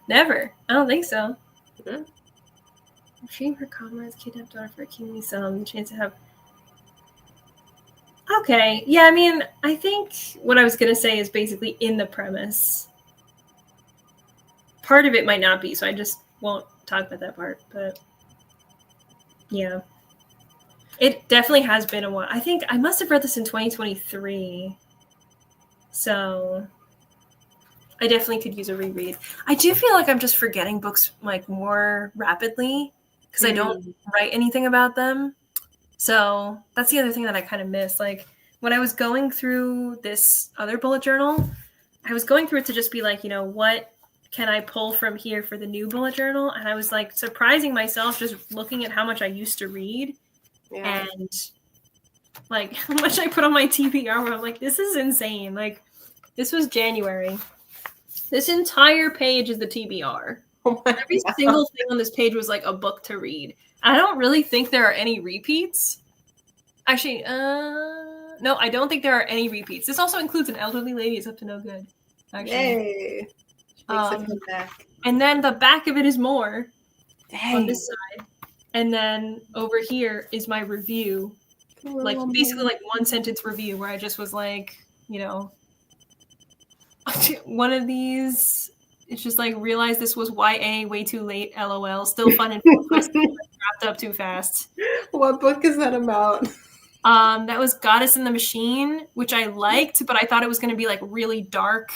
Never. I don't think so. Freeing her comrades, kidnapped daughter for a kingly son, the chance to have. Okay. Yeah, I mean, I think what I was going to say is basically in the premise. Part of it might not be, so I just won't talk about that part. But yeah. It definitely has been a while. I think I must have read this in 2023. So I definitely could use a reread. I do feel like I'm just forgetting books like more rapidly because I don't write anything about them. So that's the other thing that I kind of miss. Like when I was going through this other bullet journal, I was going through it to just be like, what can I pull from here for the new bullet journal? And I was like surprising myself just looking at how much I used to read and like how much I put on my TBR where I'm like, this is insane. Like this was January. This entire page is the TBR. Oh my Every God. single thing on this page was like a book to read. I don't really think there are any repeats. Actually, no, I don't think there are any repeats. This also includes an elderly lady is up to no good. Actually. Yay. She makes it come back. And then the back of it is more on Dang. this side. And then over here is my review. Like basically like one sentence review where I just was like, one of these, it's just like realize this was YA way too late, LOL. Still fun and wrapped up too fast. What book is that about? That was Goddess in the Machine, which I liked, but I thought it was going to be like really dark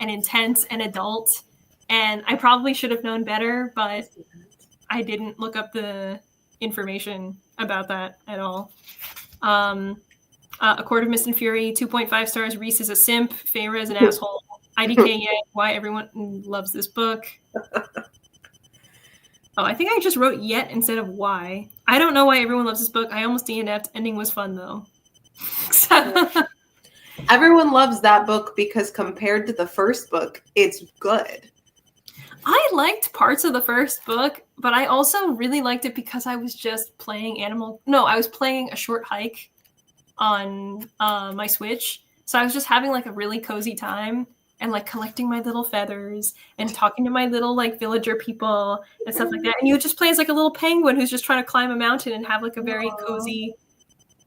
and intense and adult. And I probably should have known better, but I didn't look up the information about that at all. A Court of Mist and Fury, 2.5 stars. Reese is a simp. Feyre is an asshole. IDK, yay. Why everyone loves this book. Oh, I think I just wrote yet instead of why. I don't know why everyone loves this book. I almost DNF'd. Ending was fun, though. Everyone loves that book because compared to the first book, it's good. I liked parts of the first book, but I also really liked it because I was just playing I was playing A Short Hike on my Switch. So I was just having like a really cozy time and like collecting my little feathers and talking to my little like villager people and stuff like that. And you just play as like a little penguin who's just trying to climb a mountain and have like a very cozy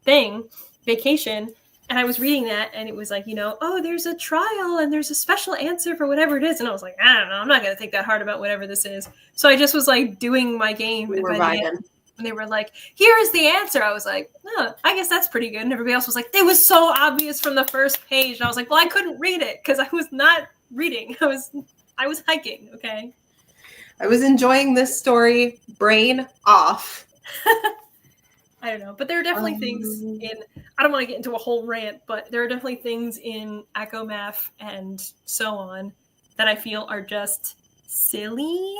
vacation. And I was reading that and it was like, oh, there's a trial and there's a special answer for whatever it is. And I was like, I don't know, I'm not going to think that hard about whatever this is. So I just was like doing my game. And by the end, when they were like, here is the answer, I was like, oh, I guess that's pretty good. And everybody else was like, it was so obvious from the first page. And I was like, well, I couldn't read it because I was not reading. I was hiking, okay? I was enjoying this story, brain off. I don't know. But there are definitely things in, I don't want to get into a whole rant, but there are definitely things in Akomath and so on that I feel are just silly.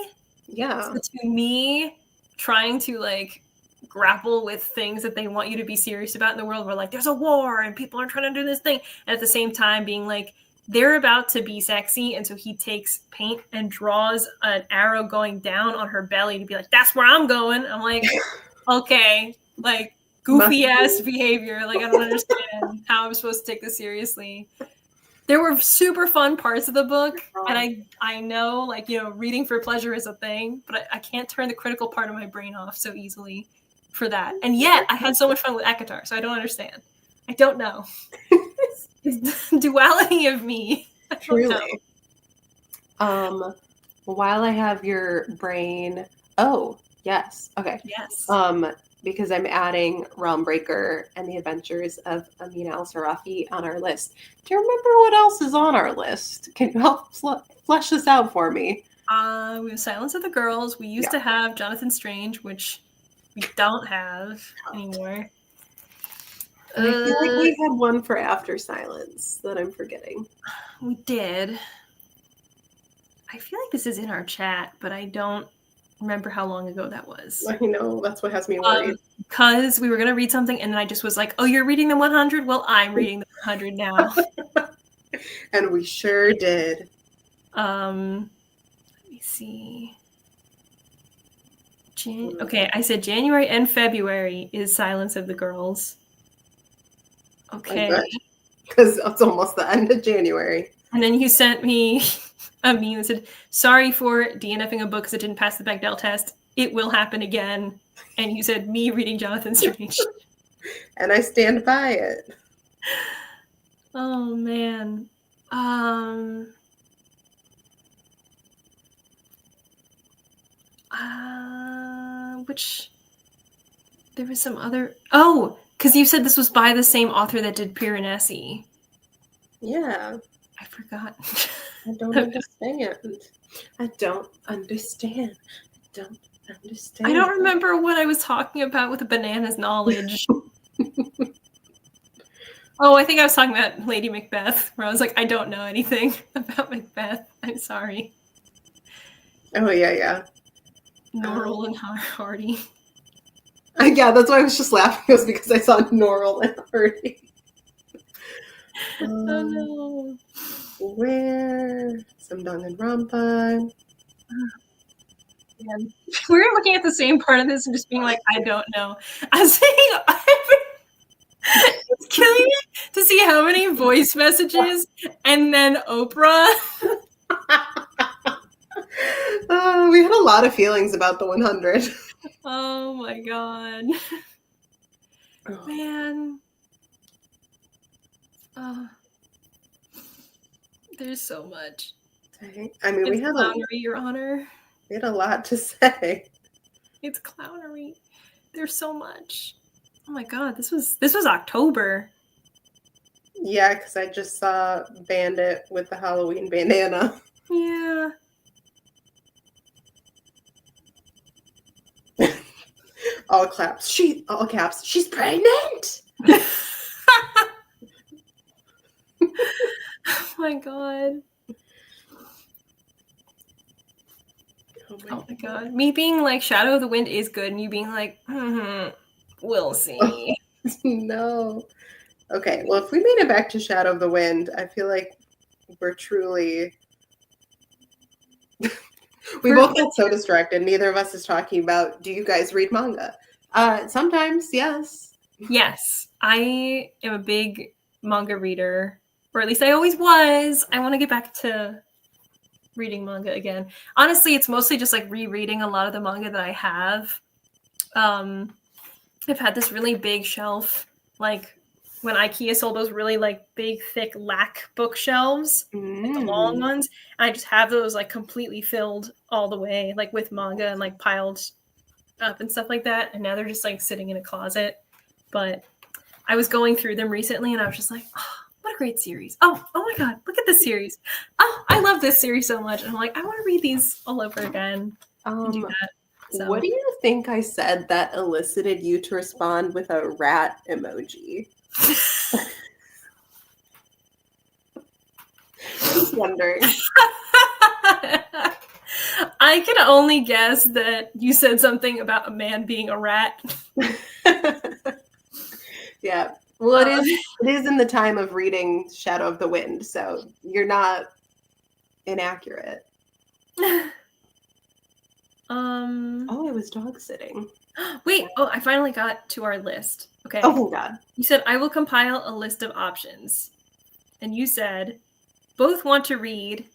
Yeah. So to me, trying to like grapple with things that they want you to be serious about in the world where like there's a war and people are trying to do this thing, and at the same time being like they're about to be sexy, and so he takes paint and draws an arrow going down on her belly to be like, that's where I'm going. I'm like, okay, like goofy ass behavior. Like I don't understand how I'm supposed to take this seriously. There were super fun parts of the book, and I know, like, reading for pleasure is a thing, but I can't turn the critical part of my brain off so easily for that. And yet, I had so much fun with Akatar, so I don't understand. I don't know. It's the duality of me. I don't know. While I have your brain... Oh, yes. Okay. Yes. Because I'm adding Realm Breaker and the Adventures of Amina al-Sarafi on our list. Do you remember what else is on our list? Can you help flesh this out for me? We have Silence of the Girls. We used to have Jonathan Strange, which we don't have anymore. I feel like we had one for After Silence that I'm forgetting. We did. I feel like this is in our chat, but I don't remember how long ago that was. I know, that's what has me worried. Because we were going to read something, and then I just was like, oh, you're reading the 100? Well, I'm reading the 100 now. And we sure did. Let me see. Okay, I said January and February is Silence of the Girls. Okay. Because it's almost the end of January. And then you sent me a meme that said, sorry for DNFing a book because it didn't pass the Bechdel test. It will happen again. And you said, me reading Jonathan Strange. And I stand by it. Oh, man. Which... There was some other... Oh! Because you said this was by the same author that did Piranesi. Yeah. I forgot. I don't understand. I don't understand. I don't understand. I don't remember what I was talking about with the bananas knowledge. Oh, I think I was talking about Lady Macbeth, where I was like, I don't know anything about Macbeth. I'm sorry. Oh, yeah. Norrell and Hardy. Yeah, that's why I was just laughing. It was because I saw Norrell and Hardy. Oh no. Where? Some Danganronpa. Yeah. We were looking at the same part of this and just being like, I don't know. I was saying, it's killing me to see how many voice messages and then Oprah. We had a lot of feelings about the 100. Oh my god. Man. There's so much. I mean, it's clownery, Your Honor. We had a lot to say. It's clownery. There's so much. Oh my god, this was October. Yeah, because I just saw Bandit with the Halloween bandana. Yeah. All caps. She's pregnant. Oh my god. Oh my god. Me being like Shadow of the Wind is good, and you being like, we'll see. No. Okay, well, if we made it back to Shadow of the Wind, I feel like we're truly... We both got so distracted. Neither of us is talking about, do you guys read manga? Sometimes, yes. Yes. I am a big manga reader, or at least I always was. I want to get back to reading manga again. Honestly, it's mostly just like rereading a lot of the manga that I have. I've had this really big shelf, like when IKEA sold those really like big, thick lac bookshelves, like the long ones. And I just have those like completely filled all the way, like with manga and like piled up and stuff like that. And now they're just like sitting in a closet. But I was going through them recently and I was just like, oh, what a great series. Oh my god, look at this series. Oh, I love this series so much. And I'm like, I want to read these all over again and do that. So. What do you think I said that elicited you to respond with a rat emoji? Just wondering. I can only guess that you said something about a man being a rat. Yeah. Well, it is in the time of reading Shadow of the Wind, so you're not inaccurate. Oh, it was dog sitting. Wait, I finally got to our list. Okay. Oh my god. You said, I will compile a list of options. And you said, both want to read,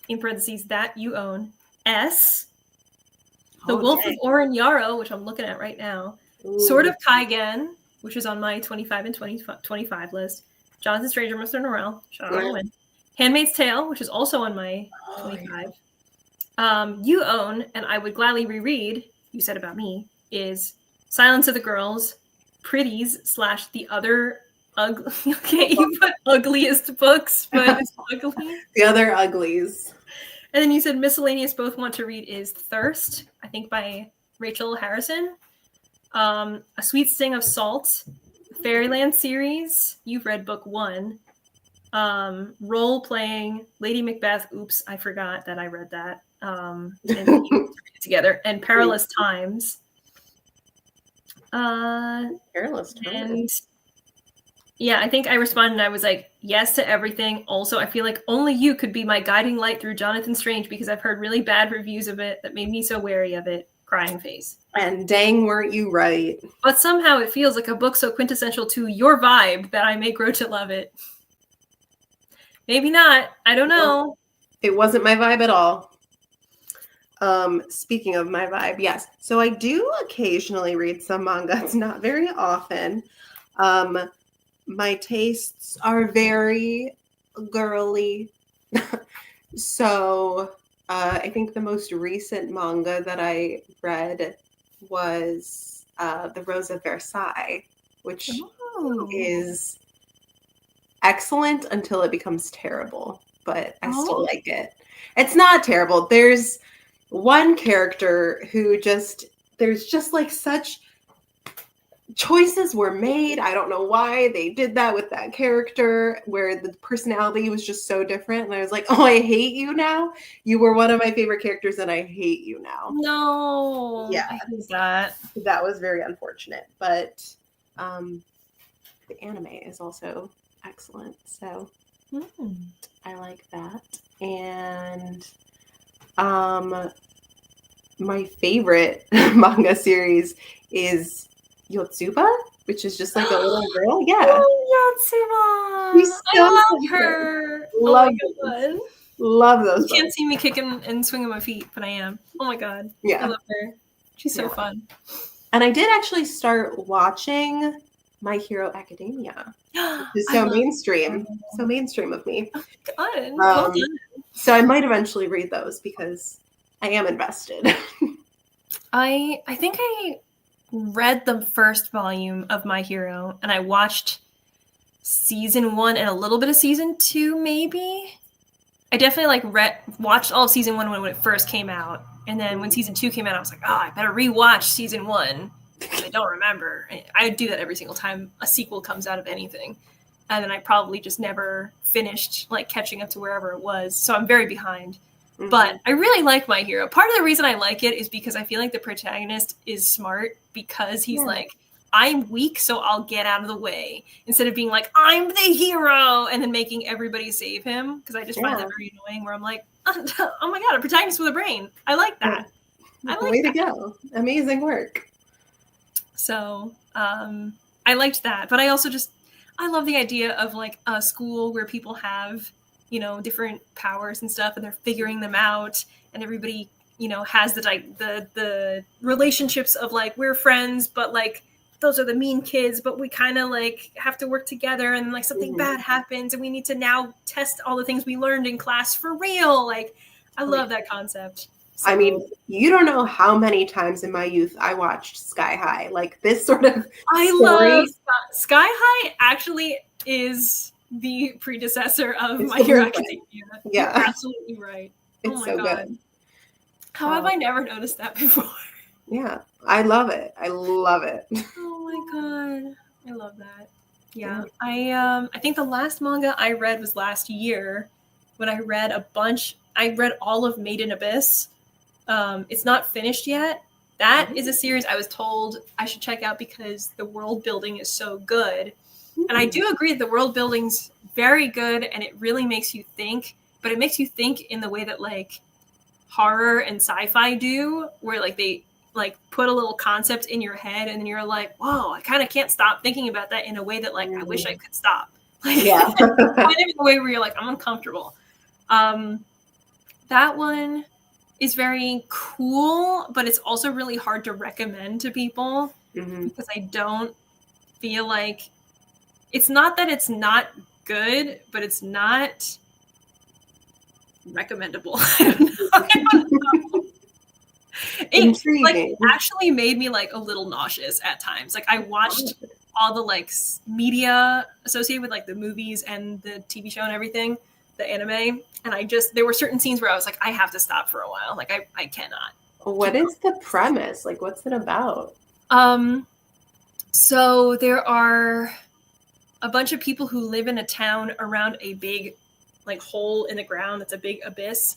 in parentheses, that you own, S, The Wolf of Oren Yarrow, which I'm looking at right now, Sword of Kaigen, which is on my 25 and 25 list, Jonathan Stranger, Mr. Norrell, Handmaid's Tale, which is also on my 25. You own, and I would gladly reread, you said about me, is Silence of the Girls, Pretties / the other ugly. Okay, you put ugliest books, but it's ugly. The other uglies. And then you said miscellaneous both want to read is Thirst, I think by Rachel Harrison. A Sweet Sting of Salt, Fairyland series. You've read book 1. Role playing Lady Macbeth. Oops, I forgot that I read that. And together. And Perilous Times. Perilous Times. And yeah, I think I responded and I was like, yes to everything. Also, I feel like only you could be my guiding light through Jonathan Strange because I've heard really bad reviews of it that made me so wary of it. Crying face. And dang, weren't you right. But somehow it feels like a book so quintessential to your vibe that I may grow to love it. Maybe not. I don't know. It wasn't my vibe at all. Speaking of my vibe, yes. So I do occasionally read some manga. It's not very often. My tastes are very girly. So I think the most recent manga that I read was The Rose of Versailles, which is excellent until it becomes terrible. but I still Oh, like it. It's not terrible. There's one character who there's just like such choices were made. I don't know why they did that with that character where the personality was just so different. And I was like, oh, I hate you now. You were one of my favorite characters and I hate you now. no, Yeah, I hate that. that was very unfortunate. But the anime is also excellent. So I like that. And my favorite manga series is Yotsuba, which is just like a little girl. Yeah. Oh, She's Yotsuba! I so love cute. her. Oh Love my those. god. Love You those can't books. see me kicking and swinging my feet, but I am. Oh my god. I Yeah. love her. She's so Yeah. fun. And I did actually start watching My Hero Academia, which is I so love mainstream. her. So mainstream of me. Good. Well done. So I might eventually read those because I am invested. I think I read the first volume of My Hero and I watched season 1 and a little bit of season 2 maybe. I definitely watched all of season 1 when it first came out. And then when season 2 came out, I was like, oh, I better rewatch season 1 because I don't remember. I do that every single time a sequel comes out of anything. And then I probably just never finished like catching up to wherever it was. So I'm very behind. Mm-hmm. But I really like My Hero. Part of the reason I like it is because I feel like the protagonist is smart because he's like, I'm weak, so I'll get out of the way. Instead of being like, I'm the hero, and then making everybody save him. Because I just find that very annoying where I'm like, oh my god, a protagonist with a brain. I like that. I like Way that. to go. Amazing work. So I liked that. But I also I love the idea of like a school where people have, you know, different powers and stuff and they're figuring them out and everybody, you know, has the relationships of like we're friends but like those are the mean kids but we kind of like have to work together and like something bad happens and we need to now test all the things we learned in class for real. Like I love that concept. So, I mean, you don't know how many times in my youth I watched Sky High. Like this sort of love Sky High actually is the predecessor of My Hero Academia. Yeah. You're absolutely right. It's so good. How have I never noticed that before? Yeah. I love it. I love it. Oh my god. I love that. Yeah. I think the last manga I read was last year when I read all of Made in Abyss. It's not finished yet. That is a series I was told I should check out because the world building is so good. And I do agree that the world building's very good and it really makes you think, but it makes you think in the way that like horror and sci-fi do, where like they like put a little concept in your head and then you're like, whoa, I kind of can't stop thinking about that in a way that like I wish I could stop. Like, kind of in a way where you're like, I'm uncomfortable. That one is very cool, but it's also really hard to recommend to people because I don't feel like it's not that it's not good, but it's not recommendable. I don't know. It like actually made me like a little nauseous at times. Like I watched all the like media associated with like the movies and the TV show and everything, the anime, and there were certain scenes where I was like, I have to stop for a while. Like I cannot. What is the premise? Like what's it about? So there are a bunch of people who live in a town around a big like hole in the ground that's a big abyss,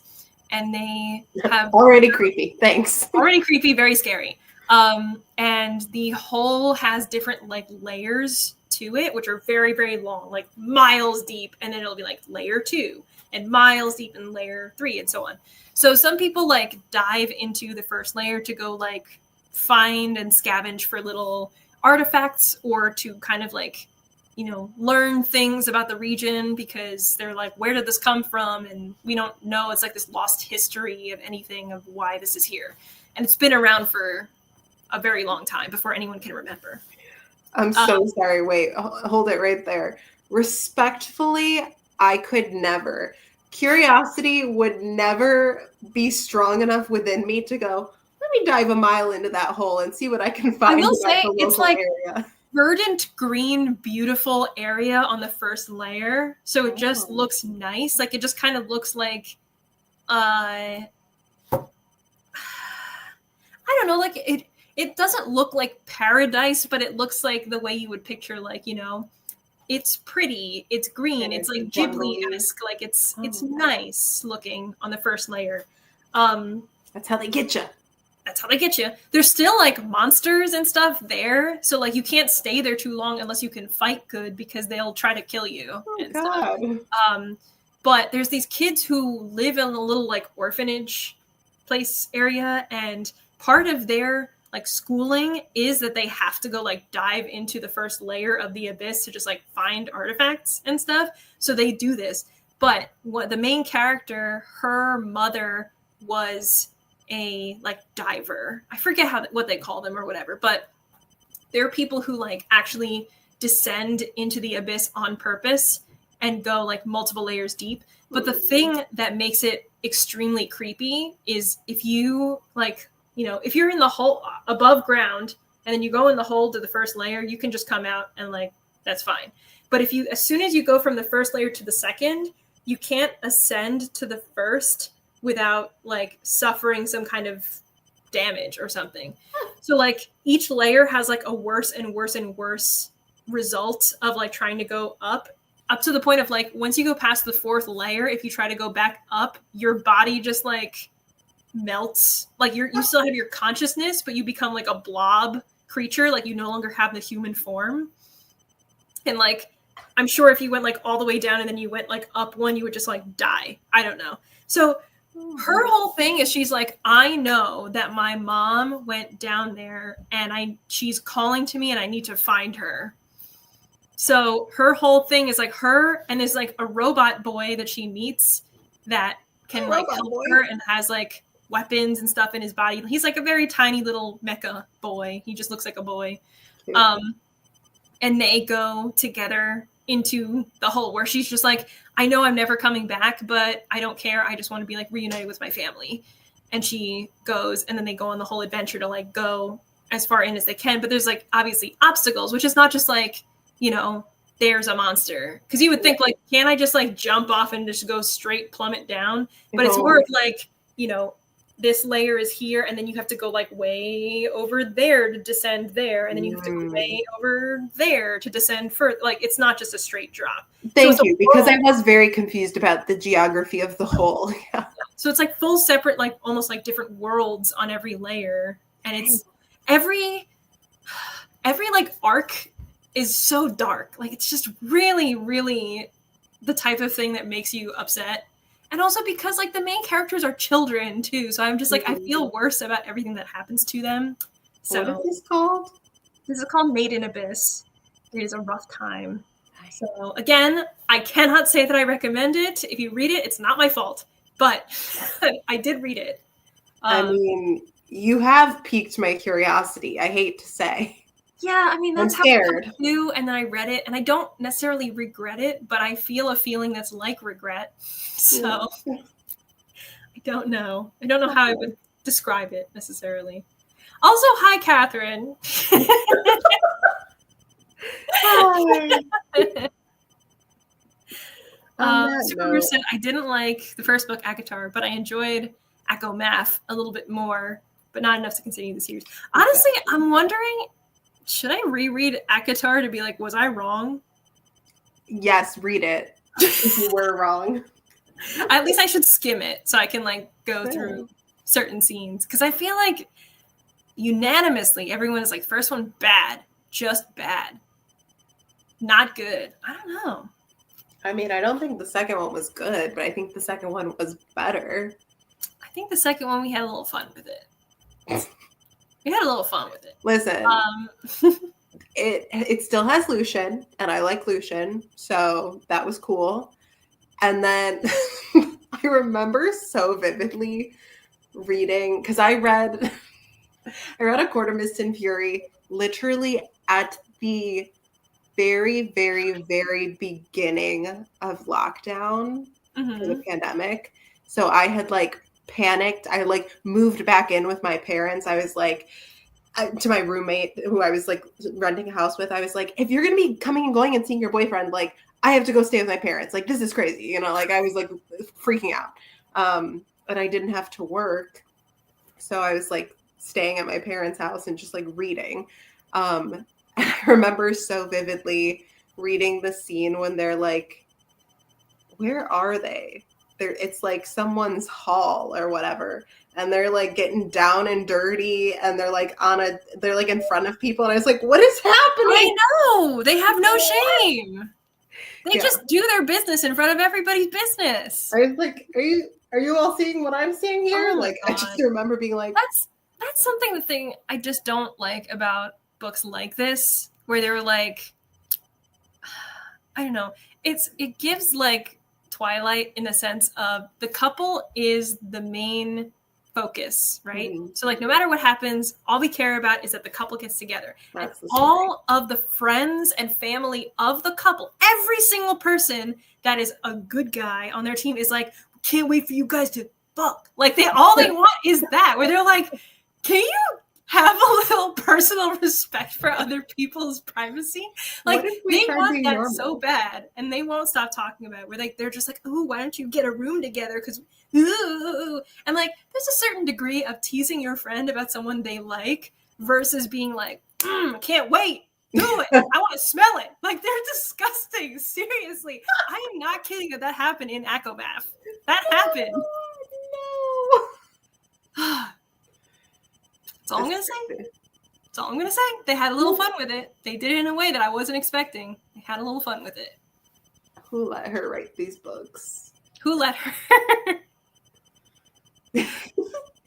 and they have already creepy. Thanks. Already creepy, very scary. And the hole has different like layers to it, which are very, very long, like miles deep, and then it'll be like layer 2 and miles deep and layer 3 and so on. So some people like dive into the first layer to go like find and scavenge for little artifacts or to kind of like, you know, learn things about the region because they're like, where did this come from? And we don't know. It's like this lost history of anything of why this is here. And it's been around for a very long time before anyone can remember. I'm so sorry. Wait, hold it right there. Respectfully, I could never. Curiosity would never be strong enough within me to go, let me dive a mile into that hole and see what I can find. I will say it's like area. verdant green, beautiful area on the first layer. So it just Oh, looks nice. Like it just kind of looks like, I don't know, like it doesn't look like paradise, but it looks like the way you would picture, like, it's pretty, it's green, kind it's of like jungly. Ghibli-esque, like it's Oh, nice looking on the first layer. Um, that's how they get you. that's how they get you. There's still like monsters and stuff there, so like you can't stay there too long unless you can fight good because they'll try to kill you Oh and stuff. God. Um, but there's these kids who live in a little like orphanage place area, and part of their like schooling is that they have to go like dive into the first layer of the abyss to just like find artifacts and stuff. So they do this. But what the main character, her mother was a like diver. I forget what they call them or whatever, but there are people who like actually descend into the abyss on purpose and go like multiple layers deep. But the thing that makes it extremely creepy is if you like, if you're in the hole above ground and then you go in the hole to the first layer, you can just come out and like that's fine. But if you, as soon as you go from the first layer to the second, you can't ascend to the first without like suffering some kind of damage or something. So like each layer has like a worse and worse and worse result of like trying to go up to the point of like once you go past the fourth layer, if you try to go back up, your body just like melts. Like you still have your consciousness, but you become like a blob creature. Like you no longer have the human form. And like I'm sure if you went like all the way down and then you went like up one, you would just like die. I don't know. So her whole thing is she's like, I know that my mom went down there and she's calling to me and I need to find her. So her whole thing is like her, and there's like a robot boy that she meets that can like Robot help boy. her and has like weapons and stuff in his body. He's like a very tiny little mecha boy. He just looks like a boy. Cute. And they go together into the hole where she's just like, I know I'm never coming back, but I don't care. I just want to be like reunited with my family. And she goes, and then they go on the whole adventure to like go as far in as they can. But there's like obviously obstacles, which is not just like, there's a monster. Because you would think like, can't I just like jump off and just go straight plummet down? But it's more of like, this layer is here, and then you have to go like way over there to descend there, and then you have to go way over there to descend further. Like it's not just a straight drop. Thank you, because I was very confused about the geography of the hole. Yeah. So it's like full separate, like almost like different worlds on every layer, and it's every like arc is so dark. Like it's just really, really the type of thing that makes you upset. And also because like the main characters are children too, so I'm just like I feel worse about everything that happens to them. So what is this called? This is called Made in Abyss. It is a rough time. So again, I cannot say that I recommend it. If you read it, it's not my fault, but I did read it. I mean, you have piqued my curiosity. I hate to say. Yeah, I mean that's I'm scared. how I do, and then I read it, and I don't necessarily regret it, but I feel a feeling that's like regret. So I don't know. I don't know how I would describe it necessarily. Also, hi, Catherine. Hi. Super said I didn't like the first book, Akatar, but I enjoyed Akko Math a little bit more, but not enough to continue the series. Honestly, I'm wondering, should I reread Akatar to be like, was I wrong? Yes, read it. If you were wrong. At least I should skim it so I can like go through certain scenes, because I feel like unanimously everyone is like, first one bad, just bad, not good. I don't know. I mean, I don't think the second one was good, but I think the second one was better. I think the second one we had a little fun with it. We had a little fun with it. Listen, it still has Lucian, and I like Lucian, so that was cool. And then I remember so vividly reading, because I read A Court of Mist and Fury literally at the very, very, very beginning of lockdown for the pandemic. So I had like panicked. I like moved back in with my parents. I was like, to my roommate who I was like renting a house with, I was like, if you're gonna be coming and going and seeing your boyfriend, like I have to go stay with my parents. Like this is crazy, you know. Like I was like freaking out, and I didn't have to work, so I was like staying at my parents' house and just like reading. And I remember so vividly reading the scene when they're like, where are they? It's like someone's hall or whatever, and they're like getting down and dirty, and they're like in front of people, and I was like, what is happening? I know, they have no shame. They just do their business in front of everybody's business. I was like, are you all seeing what I'm seeing here? Oh like God. I just remember being like, that's something, the thing I just don't like about books like this, where they're like, I don't know, it gives like Twilight in the sense of the couple is the main focus, right? Mm-hmm. So like no matter what happens, all we care about is that the couple gets together. And all of the friends and family of the couple, every single person that is a good guy on their team is like, can't wait for you guys to fuck. Like they want is that, where they're like, can you have a little personal respect for other people's privacy? Like they want that normal? So bad, and they won't stop talking about it. Where like they're just like, "Ooh, why don't you get a room together?" Because, and like there's a certain degree of teasing your friend about someone they like versus being like, I can't wait. Do it. I want to smell it. Like they're disgusting. Seriously, I am not kidding that happened in ACOMAF. That happened. Oh, no. That's all I'm going to say. That's all I'm going to say. They had a little fun with it. They did it in a way that I wasn't expecting. They had a little fun with it. Who let her write these books? Who let her?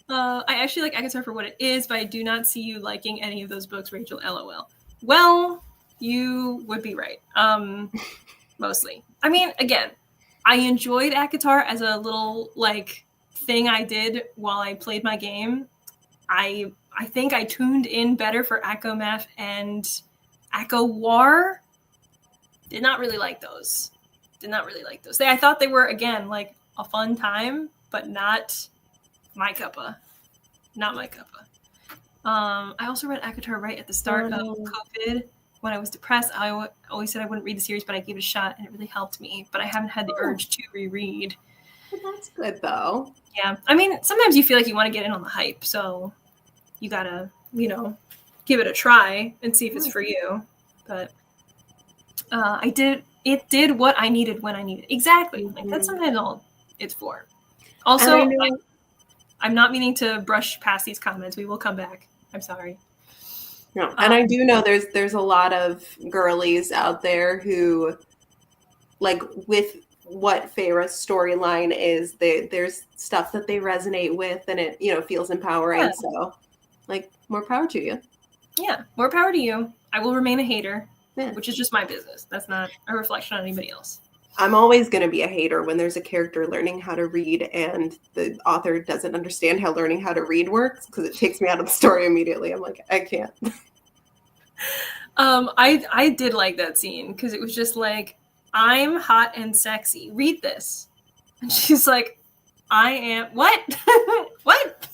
I actually like ACOTAR for what it is, but I do not see you liking any of those books, Rachel, LOL. Well, you would be right. Mostly. I mean, again, I enjoyed ACOTAR as a little, like, thing I did while I played my game. I think I tuned in better for ACOMAF and ACOWAR. Did not really like those. I thought they were, again, like a fun time, but not my cuppa. Not my cuppa. I also read ACOTAR right at the start of COVID. When I was depressed, I always said I wouldn't read the series, but I gave it a shot, and it really helped me. But I haven't had the urge to reread. Well, that's good, though. Yeah. I mean, sometimes you feel like you want to get in on the hype, so you gotta, give it a try and see if it's for you. But it did what I needed when I needed it. Exactly. Like that's sometimes all it's for. Also, I'm not meaning to brush past these comments. We will come back. I'm sorry. No, and I do know there's a lot of girlies out there who, like, with what Feyre's storyline is, there's stuff that they resonate with, and it feels empowering. Yeah. So, like, more power to you. Yeah, more power to you. I will remain a hater, which is just my business. That's not a reflection on anybody else. I'm always going to be a hater when there's a character learning how to read and the author doesn't understand how learning how to read works, because it takes me out of the story immediately. I'm like, I can't. I did like that scene because it was just like, I'm hot and sexy. Read this. And she's like, I am what? What?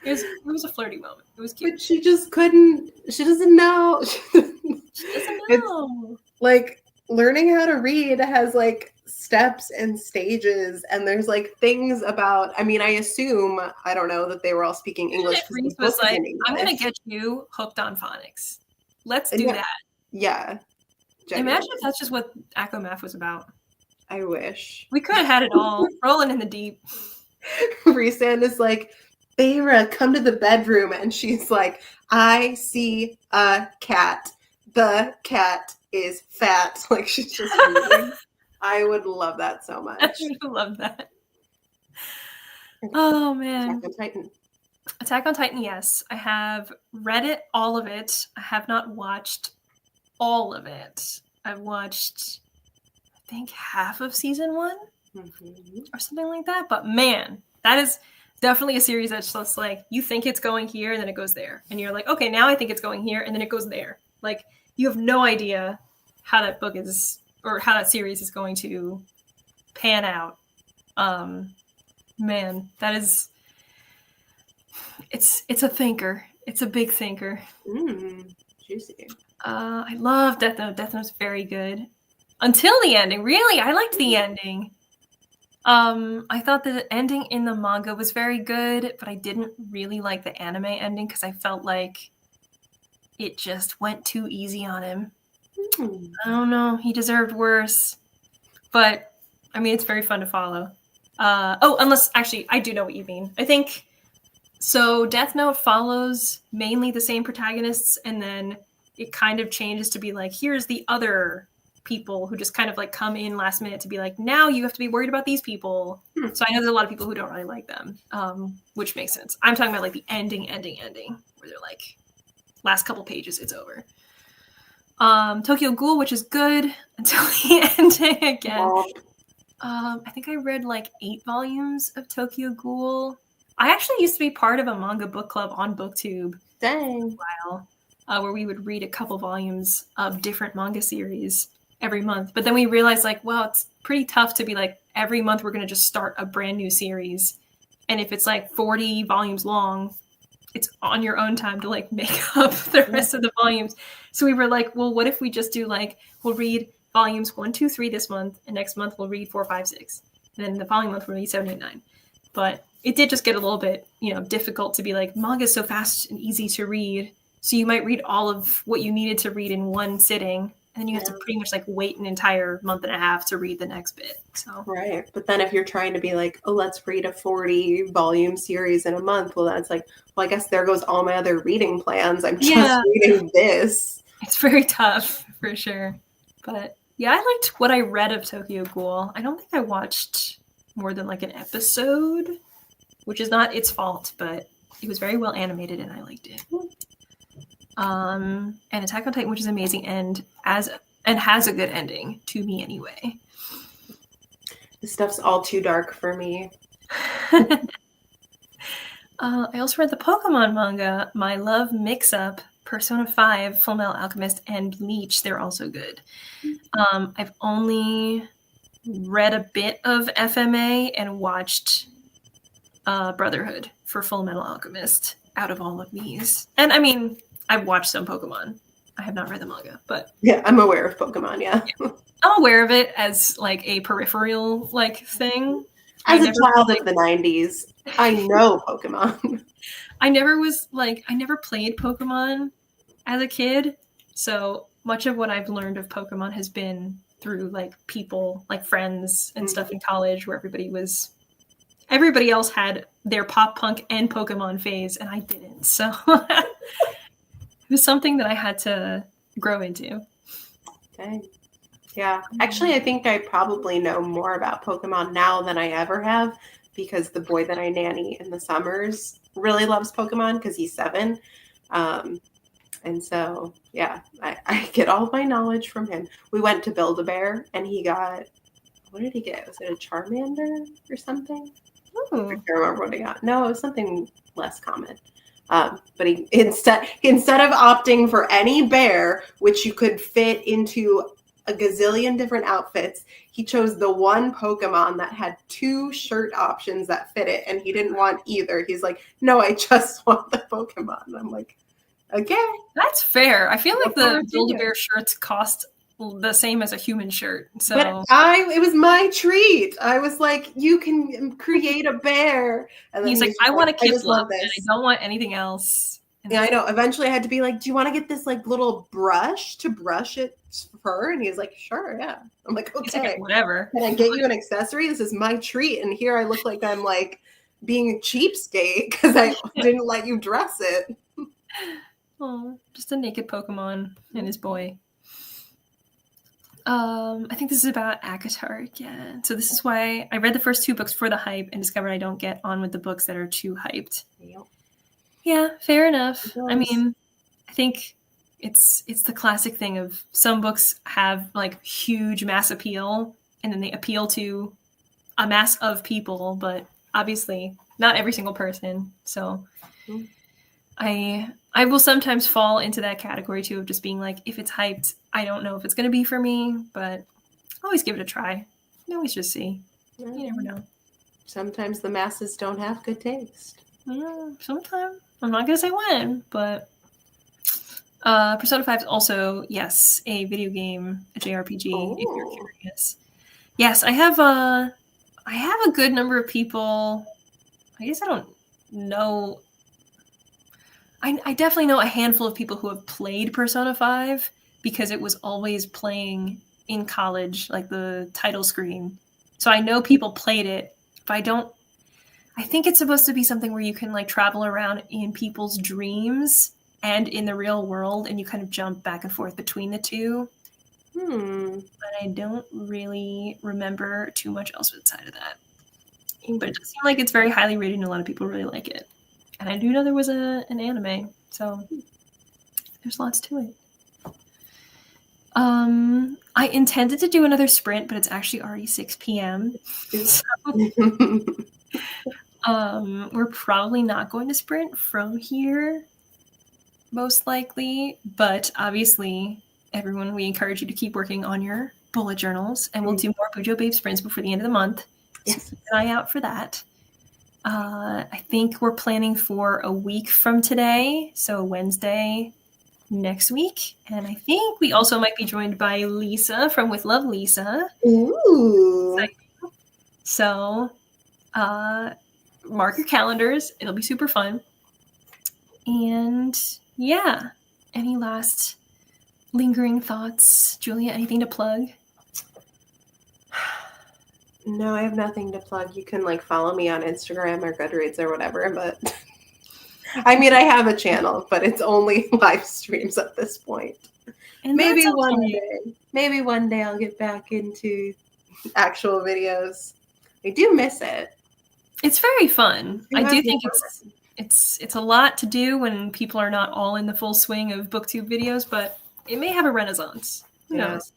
It was a flirty moment. It was cute. But she just couldn't. She doesn't know. She doesn't know. It's like learning how to read has like steps and stages, and there's like things about. I mean, I assume, I don't know, that they were all speaking English. Reese was like, I'm gonna get you hooked on phonics. Let's do that. Yeah. Genuinely. Imagine if that's just what ACOMAF was about. I wish. We could have had it all. Rolling in the deep. Rhysand is like, Feyre, come to the bedroom. And she's like, I see a cat. The cat is fat. Like, she's just moving. I would love that so much. I would love that. Oh, man. Attack on Titan. Attack on Titan, yes. I have read it, all of it. I have not watched all of it. I've watched, I think, half of season 1 or something like that. But man, that is definitely a series that's just like, you think it's going here and then it goes there. And you're like, okay, now I think it's going here and then it goes there. Like, you have no idea how that book is, or how that series is going to pan out. Man, that is, it's a thinker. It's a big thinker. Juicy. I love Death Note. Death Note's very good. Until the ending. Really? I liked the ending. I thought the ending in the manga was very good, but I didn't really like the anime ending because I felt like it just went too easy on him. I don't know. He deserved worse. But, I mean, it's very fun to follow. Unless, actually, I do know what you mean. I think, so Death Note follows mainly the same protagonists, and then it kind of changes to be like, here's the other people who just kind of like come in last minute to be like, now you have to be worried about these people. So I know there's a lot of people who don't really like them, which makes sense. I'm talking about like the ending, where they're like, last couple pages, it's over. Tokyo Ghoul, which is good until the ending again. I think I read like 8 volumes of Tokyo Ghoul. I actually used to be part of a manga book club on BookTube. Dang. For a while, where we would read a couple volumes of different manga series every month. But then we realized, like, well, it's pretty tough to be like, every month we're going to just start a brand new series. And if it's like 40 volumes long, it's on your own time to like make up the rest of the volumes. So we were like, well, what if we just do like, we'll read volumes 1, 2, 3 this month, and next month we'll read 4, 5, 6. And then the following month we'll read 7, 8, 9. But it did just get a little bit, difficult to be like, manga is so fast and easy to read. So you might read all of what you needed to read in one sitting, and then you have to pretty much like wait an entire month and a half to read the next bit. So right. But then if you're trying to be like, oh, let's read a 40 volume series in a month, well, that's like, well, I guess there goes all my other reading plans. I'm just reading this. It's very tough for sure. But yeah, I liked what I read of Tokyo Ghoul. I don't think I watched more than like an episode, which is not its fault, but it was very well animated and I liked it. And Attack on Titan, which is amazing and has a good ending to me anyway. This stuff's all too dark for me. I also read the Pokemon manga, My Love Mix-Up, Persona 5, Fullmetal Alchemist, and Bleach. They're also good. I've only read a bit of FMA and watched Brotherhood for Fullmetal Alchemist out of all of these. And I mean, I've watched some Pokemon. I have not read the manga, but yeah, I'm aware of Pokemon. Yeah, I'm aware of it as like a peripheral like thing. As a child of the 90s, I know Pokemon. I never played Pokemon as a kid, so much of what I've learned of Pokemon has been through like people, like friends and stuff in college, where everybody else had their pop punk and Pokemon phase, and I didn't. So it was something that I had to grow into. Okay. Yeah. Actually, I think I probably know more about Pokemon now than I ever have, because the boy that I nanny in the summers really loves Pokemon because he's 7. And so, yeah, I get all of my knowledge from him. We went to Build-A-Bear and he got, what did he get? Was it a Charmander or something? Ooh. I can't remember what he got. No, it was something less common. But he instead of opting for any bear, which you could fit into a gazillion different outfits, he chose the one Pokemon that had 2 shirt options that fit it, and he didn't want either. He's like, no, I just want the Pokemon. And I'm like, okay. That's fair. I feel like the Build-A-Bear shirts cost the same as a human shirt. So, but it was my treat. I was like, you can create a bear. And then he's like, I want a Kiplup and I don't want anything else. And yeah, I know. Eventually I had to be like, do you want to get this like little brush to brush its fur? And he's like, sure, yeah. I'm like, okay, like, whatever. Can I get you an accessory? This is my treat. And here I look like I'm like being a cheapskate because I didn't let you dress it. Oh, just a naked Pokemon and his boy. I think this is about ACOTAR again. So this is why I read the first 2 books for the hype and discovered I don't get on with the books that are too hyped. Yep. Yeah, fair enough. I mean, I think it's the classic thing of some books have like huge mass appeal and then they appeal to a mass of people, but obviously not every single person. So I will sometimes fall into that category too of just being like, if it's hyped, I don't know if it's going to be for me, but always give it a try. You always just see. You never know. Sometimes the masses don't have good taste. Yeah, sometimes. I'm not gonna say when, but Persona 5 is also, yes, a video game, a JRPG, if you're Oh. curious. Yes, I have a good number of people. I guess I don't know. I definitely know a handful of people who have played Persona 5 because it was always playing in college, like the title screen. So I know people played it, but I think it's supposed to be something where you can like travel around in people's dreams and in the real world, and you kind of jump back and forth between the two. But I don't really remember too much else outside of that. But it does seem like it's very highly rated and a lot of people really like it. And I do know there was an anime, so there's lots to it. I intended to do another sprint, but it's actually already 6 p.m. So, we're probably not going to sprint from here, most likely. But obviously, everyone, we encourage you to keep working on your bullet journals, and we'll do more Bujo Babe sprints before the end of the month. Yes. So keep an eye out for that. I think we're planning for a week from today, so Wednesday next week. And I think we also might be joined by Lisa from With Love Lisa. Ooh. So mark your calendars. It'll be super fun. And yeah, any last lingering thoughts? Julia, anything to plug? No, I have nothing to plug. You can like follow me on Instagram or Goodreads or whatever, but I mean, I have a channel, but it's only live streams at this point. And maybe that's okay. one day I'll get back into actual videos. I do miss it. It's very fun. I do think fun. it's a lot to do when people are not all in the full swing of booktube videos, but it may have a renaissance. Who knows?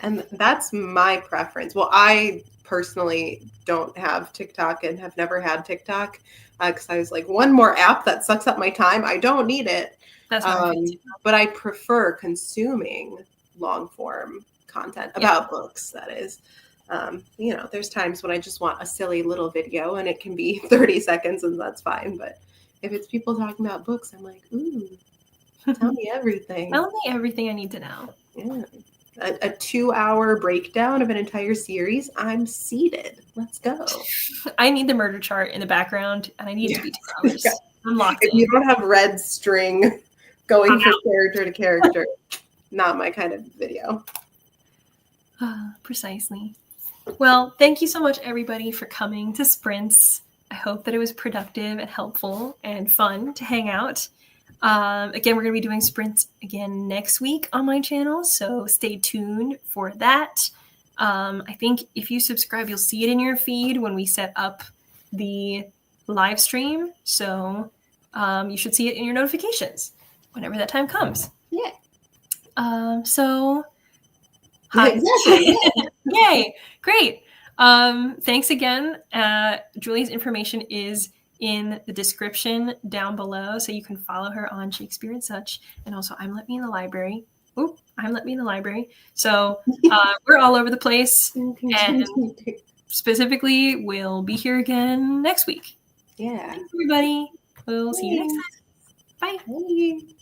And that's my preference. Well, I personally don't have TikTok and have never had TikTok because I was like, one more app that sucks up my time. I don't need it. That's how I feel too. But I prefer consuming long form content about books, that is. There's times when I just want a silly little video and it can be 30 seconds and that's fine. But if it's people talking about books, I'm like, ooh, tell me everything. Tell me everything I need to know. Yeah. A 2-hour breakdown of an entire series. I'm seated. Let's go. I need the murder chart in the background, and I need it to be 2 hours. I'm locked in. If you don't have red string going from character to character, not my kind of video. Precisely. Well, thank you so much, everybody, for coming to Sprints. I hope that it was productive and helpful and fun to hang out. Again, we're going to be doing sprints again next week on my channel, so stay tuned for that. I think if you subscribe, you'll see it in your feed when we set up the live stream. So you should see it in your notifications whenever that time comes. Yeah. So, hi. Exactly. Yay. Great. Thanks again. Julie's information is in the description down below, so you can follow her on Shakespeare and Such. And also, I'm Let Me in the Library. I'm Let Me in the Library. So we're all over the place. And specifically, we'll be here again next week. Yeah. Thanks, everybody. We'll see you next time. Bye. Bye.